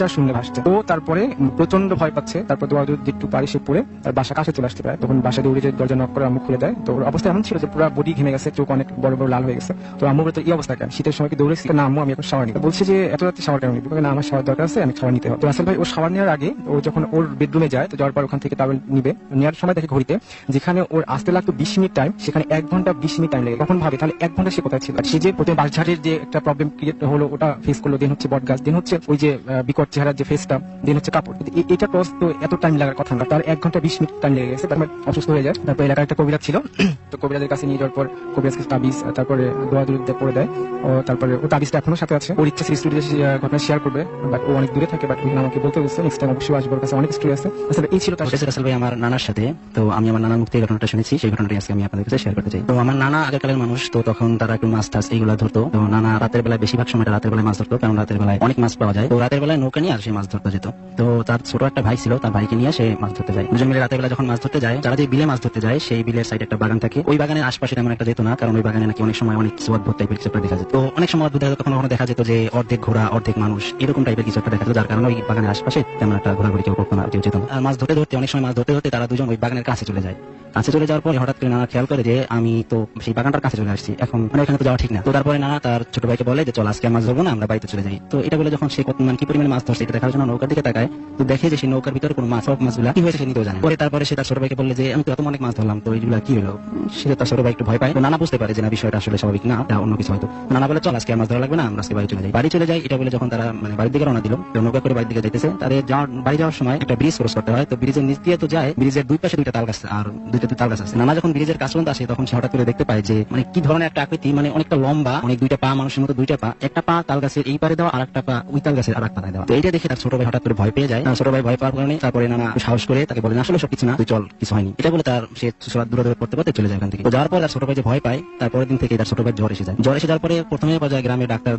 আর শূন্য ভাসছে। ও তারপরে প্রচন্ড ভয় পাচ্ছে। তারপর দোয়া যেটু পারে সে পড়ে তার বাসা কাছে চলে আসতে পারে। তখন বাসা দৌড়ে যে দরজা নক করে আম্মু খুলে দেয়। তো ওর অবস্থা এমন ছিল যে পুরো বডি ঘেমে গেছে, চোখ অনেক বড় বড় লাল হয়ে গেছে। তো আম্মু বলতো এই অবস্থা কেন, শীতের সময় কি দৌড়েছি না আম্মু, আমি এখন শাওয়ার নিতে। বলছে যে এত রাতে শাওয়ার কেন নিবি? না আমার শাওয়ার দরকার আছে, আমি শাওয়ার নিতে হবে। তো রাসেল ভাই ও শাওয়ার নেওয়ার আগে ও যখন ওর বেডরুমে যায়, তো যাওয়ার পর ওখান থেকে টাওয়েল নিবে, নেওয়ার সময় দেখে ঘড়িতে যেখানে ওর আসতে লাগতো 20 মিনিট টাইম, সেখানে 1 ঘন্টা 20 মিনিট টাইম লেগে। তখন ভাবে তাহলে 1 ঘন্টা সে কোথায় ছিল। সে যে প্রথমে বাসঝাড়ের যে একটা প্রবলেম ক্রিয়েট হলো ওটা ফেস করলো, দেন হচ্ছে বট গাছ, দেন হচ্ছে ওই যে বিকট চেহারার যে ফেসটা, দেন হচ্ছে কাপড়, এটা ক্রস তো এত টাইম লাগার কথা না, তার 1 ঘন্টা 20 মিনিট টাইম লেগে গেছে। তারপর অসুস্থ হয়ে যায়। তারপর এলাকার একটা কবিরাজ ছিল, তো কবিরাজের কাছে নিয়ে যাওয়ার পর কবিরাজকে তাবিজ, তারপরে দোয়া দূরে পড়ে দেয়। ও তারপরে ও তাবিজটা এখনো সাথে আছে। ওর ইচ্ছা স্টুডিও ঘটনা শেয়ার করবে, বাট ও অনেক দূরে থাকে, বাট আমাকে বলতে বলছে নেক্সট টাইম অবশ্যই আসবে, ওর কাছে অনেক স্টোরি আছে। আসলে এই ছিল তার সাথে রাসেল ভাই আমার নানার সাথে। তো আমি আমার নানার মুখ থেকে ঘটনাটা শুনেছি, সেই ঘটনাটি আজকে আমি আপনাদের কাছে শেয়ার করতে চাই। তো আমার নানা আগেকালের মানুষ, তো তখন তারা একটু মাছ টাছ এইগুলা ধরতো। তো নানা রাতের বেলায় বেশিরভাগ সময়টা রাতের বেলায় মাছ ধরতো। করতো, কারণ রাতের বেলায় অনেক মাছ পাওয়া যায়। তো রাতের বেলায় নৌকা নিয়ে আর সে মাছ ধরতে যেত। তো তার ছোট একটা ভাই ছিল, তার ভাইকে নিয়ে সে মাছ ধরতে যায়। দুজন মিলে রাতের বেলা যখন মাছ ধরতে যায়, যারা যে বিলে মাছ ধরতে যায় সেই বিলের সাইডে একটা বাগান থাকে। ওই বাগানের আশপাশে তেমন একটা যেত না, কারণ ওই বাগানে নাকি অনেক সময় অনেক কিছু অদ্ভুত টাইপের কিছু একটা দেখা যেত। তো অনেক সময় অদ্ভুত দেখা যেত, কখনো কখনো দেখা যেত যে অর্ধেক ঘোড়া অর্ধেক মানুষ এরকম টাইপের কিছু একটা দেখা যেত, যার কারণে ওই বাগানের আশপাশে তেমন একটা ঘোরাঘুরি কেউ করতো না, কেউ যেত না। আর মাছ ধরতে ধরতে অনেক সময় মাছ ধরতে ধরতে তারা দুজন ওই বাগানের কাছে চলে যায়। কাছে চলে যাওয়ার পরে হঠাৎ করে নানা খেয়াল করে যে আমি তো সেই বাগানটার কাছে চলে আসছি, এখন মানে ওখানে তো যাওয়া ঠিক না। তো তারপরে নানা তার ছোট ভাইকে বলে যে চল আজকে মাছ ধরবো না, আমরা বাড়িতে চলে যাই। তো এটা বলে যখন সে মানে কি পরিমাণে মাছ ধরছে এটা দেখার জন্য নৌকার দিকে তাকায়, তো দেখে যে সেই নৌকার ভিতরে কোনো মাছ, সব মাছগুলা কি হয়েছে সে নিজেও জানে। পরে তারপরে সে তার ছোট ভাইকে বললে যে আমি তো এত অনেক মাছ ধরলাম, তো এইগুলা কি হলো। সে তার ছোট ভাই একটু ভয় পায়। তো নানা বুঝতে পারে যে না, বিষয়টা আসলে স্বাভাবিক না, তা অন্য কিছু হয়তো। নানা বলে চল আজকে আর মাছ ধরা লাগবে না, আমরা আজকে বাড়ি চলে যাই। বাড়ি চলে যাই এটা বলে যখন তারা মানে বাড়ির দিকে রওনা দিল, তো নৌকা করে বাড়ির দিকে যাইতেছে। তাদের বাড়ি যাওয়ার সময় একটা ব্রিজ ক্রস করতে হয়। তো ব্রিজের নিচ দিয়ে তো যায়, ব্রিজের দুই পাশে দুইটা তাল গাছ আর দুইটা তাল গাছ আছে। নানা যখন ব্রিজের কাছে আসে তখন সে হঠাৎ করে দেখতে পায় যে মানে কি ধরনের একটা আকৃতি, মানে অনেকটা লম্বা, অনেক দুইটা পা, মানুষের মতো দুইটা পা, একটা পা তাল গাছের এই পারে দেওয়া আর একটা পা ওই তাল গাছের আর এক পাতায় দেওয়া। তো এইটা দেখে তার ছোট ভাই হঠাৎ করে ভয় পেয়ে যায়। তার ছোট ভাই ভয় পাওয়ার কারণে তারপরে নানা সাহস করে তাকে বলে আসলে সব কিছু না, তুই চল, কিছু হয়নি। এটা বলে তার সে দূরে করতে করতে চলে যায় ওখান থেকে। তো যাওয়ার পর তার ছোট ভাই যে ভয় পায়, তারপরের দিন থেকে তার ছোট ভাই জ্বর এসে যায়। জ্বর এসে যাওয়ার পরে প্রথমে পর্যায়ে গ্রামের ডাক্তার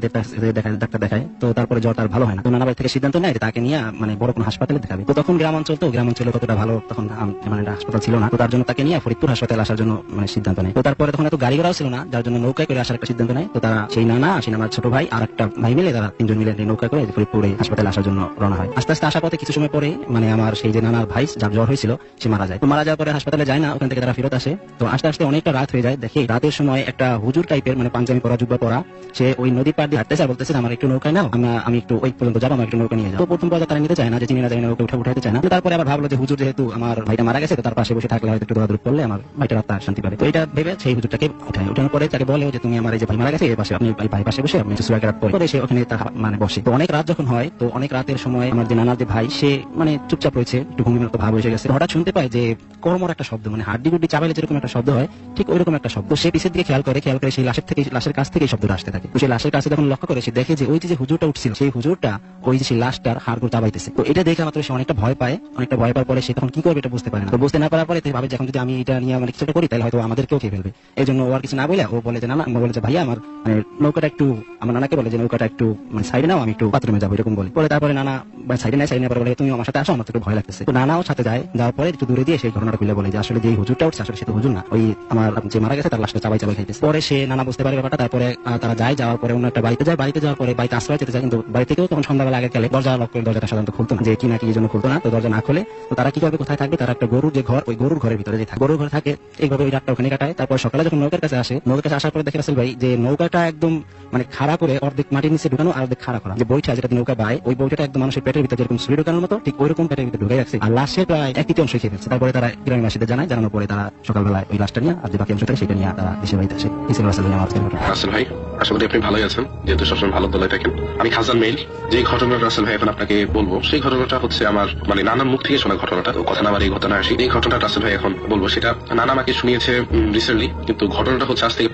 দেখায়, তো তারপরে জ্বর তার ভালো হয় না। তো নানা ভাই থেকে সিদ্ধান্ত নেয় যে তাকে নিয়ে মানে বড় কোনো হাসপাতালে দেখাবে। তো তখন গ্রামাঞ্চলে কতটা ভালো তখন মানে হাসপাতাল ছিল না, তো তার জন্য তাকে নিয়ে ফরিদপুর হাসপাতালে আসার জন্য মানে সিদ্ধান্ত নেয়। তো তারপরে তখন এত গাড়ি ঘোড়াও ছিল না, যার জন্য নৌকায় করে আসার একটা সিদ্ধান্ত নেয়। তো তারা সেই নানার ছোট ভাই আর একটা ভাই মিলে তারা তিনজন মিলে নৌকা করে ফরিদপুরে হাসপাতালে আসার জন্য রওনা হয়। আস্তে আস্তে আসার পথে কিছু সময় পরে মানে আমার সেই যে নানার ভাই যার জ্বর হয়েছিল সে মারা যায়। তো মারা যাওয়ার পরে হাসপাতালে যায় না, ওখান থেকে তারা ফেরত আসে। তো আস্তে আস্তে অনেকটা রাত হয়ে যায়। দেখে রাতের সময় একটা হুজুর টাইপের মানে পাঞ্জাবি পরা, জুব্বা পরা, সে ওই নদীর পাড় দিয়ে হাঁটতেছে আর বলতেছে আমার একটু নৌকায় নাও, আমি একটু ওই পর্যন্ত যাবো, আমার একটু নৌকা নিয়ে যাও। তো প্রথম পর্যায়ে তারা নিতে চায় না, যে চিনি না জানি না, ওকে উঠাইতে চায় না। তারপরে আবার ভাবলো যে হুজুর যেহেতু আমার ভাইটা মারা গেছে, তো তার পাশে বসে থাকলে হয়তো একটু দোয়া করলে আমার ভাইটার আত্মা শান্তি পাবে। তো এটা ভেবে সেই হুজুরটাকে উঠানোর পরে তাকে বলে যে তুমি আমার এই যে ভাই মারা গেছে, এই পাশে আপনি ভাই পাশে বসে আপনি সূরা কেরাত পড়ে সে ওখানে মানে বসে। তো অনেক রাত যখন হয়, তো অনেক রাতের সময় আমার যে নানার যে ভাই সে মানে চুপচাপ রয়েছে, একটু ঘুমের মতো ভাব এসে গেছে। হঠাৎ শুনতে পায় যে কর্মর একটা শব্দ, মানে হাড্ডি গুড্ডি চাবাইলে যেরকম একটা শব্দ হয় ঠিক ওইরকম একটা শব্দ। সে পিছের দিকে খেয়াল করে সেই লাশের কাছ থেকে শব্দটা আসতে থাকে। তো সেই লাশের কাছে যখন লক্ষ্য করে সে দেখে যে ওই যে হুজুরটা উঠছিল, সেই হুজুরটা ওই যে সেই লাশটার হাড়গুলো চাবাইতেছে। তো এটা দেখে মাত্র সে অনেকটা ভয় পায়। অনেকটা ভয় পাওয়ার পরে সে তখন কি করবে এটা বুঝতে পারে না। তো বুঝতে না পারার পরে ভাবে যে এখন যদি আমি এটা নিয়ে মানে কিছু একটা করি তাহলে হয়তো আমাদেরকেও খেয়ে ফেলবে। এই জন্য ও আর কিছু না বলে ও বলে যে নানা, বলে যে ভাইয়া আমার মানে নৌকাটা একটু, আমার নানাকে বলে যে নৌকাটা একটু মানে সাইডে নাও, আমি একটু বাথরুমে যাবো, এরকম বলে। পরে তারপরে নানা সাইডে নেয় পরে বলে তুমি আমার সাথে আসো, আমার তো একটু ভয় লাগতেছে। তো নানাও সাথে যায়, যাওয়ার পরে একটু দূরে দিয়ে সেই ঘটনাটা খুলে বলে যে আসলে যে হুজুরটা উঠছে আসলে সে তো হুজুর না, ওই আমার যে মারা গেছে তার লাশটা চাবাই খাইতেছে। পরে সে নানা বুঝতে পারে ব্যাপারটা। তারপরে তারা যাওয়ার পরে অন্য একটা বাড়িতে যাওয়ার পরে বাড়িতে আশ্রয় যেতে যায়, কিন্তু বাড়ি থেকেও তখন সন্ধ্যাবেলা আগে গেলে দরজা লক করে দরজাটা সাধারণত খুলতো না, যে কি না কি জন্য খুলতো না। তো দরজা না খুলে তো তারা কি করবে, কোথায় থাকবে, তারা একটা গরুর যে ঘর, ওই গরুর ঘরের ভিতরে যে থাকে, গরুর ঘরে থাকে। এইভাবে ওই রাতটা ওখানে কাটায়। তারপর সকালে যখন নৌকার কাছে আসে, নৌকার কাছে আসার পরে দেখে রাসেল ভাই যে নৌকাটা একদম মানে খাড়া করে অর্ধেক মাটির নিচে ঢুকানো আর অর্ধেক খাড়া করা, যে বইটা যেটা নৌকা বায় ওই বইটা একদম মানুষের পেটের ভিতরে যেরকম ছুরি ঢুকানোর মতো ঠিক ওইরকম পেটের ভিতরে ঢুকাই রাখছে। আর লাশের প্রায় 1/3 খেয়ে ফেলছে। তারপরে তারা গ্রামবাসীদের জানানোর পরে তারা সকালবেলায় ওই লাশটা নিয়ে আর যে বাকি অংশ থাকে সেটা নিয়ে তারা দেশের বাড়িতে আসে। এই ছিল রাসেল ভাই আমার ঘটনা। রাসেল ভাই, আশা করি আপনি ভালোই আছেন, যেহেতু সবসময় ভালো দলে থাকেন। আমি খাজান মেইল। যে ঘটনা রাসেল ভাই এখন আপনাকে বলবো, সেই ঘটনাটা হচ্ছে আমার মানে নানার মুখ থেকে শোনা ঘটনাটা। তো কথা না আমার এই ঘটনা আসি, এই ঘটনাটা রাসেল ভাই এখন বলবো, সেটা নানা আমাকে শুনিয়েছে রিসেন্টলি, কিন্তু ঘটনাটা হচ্ছে আজ থেকে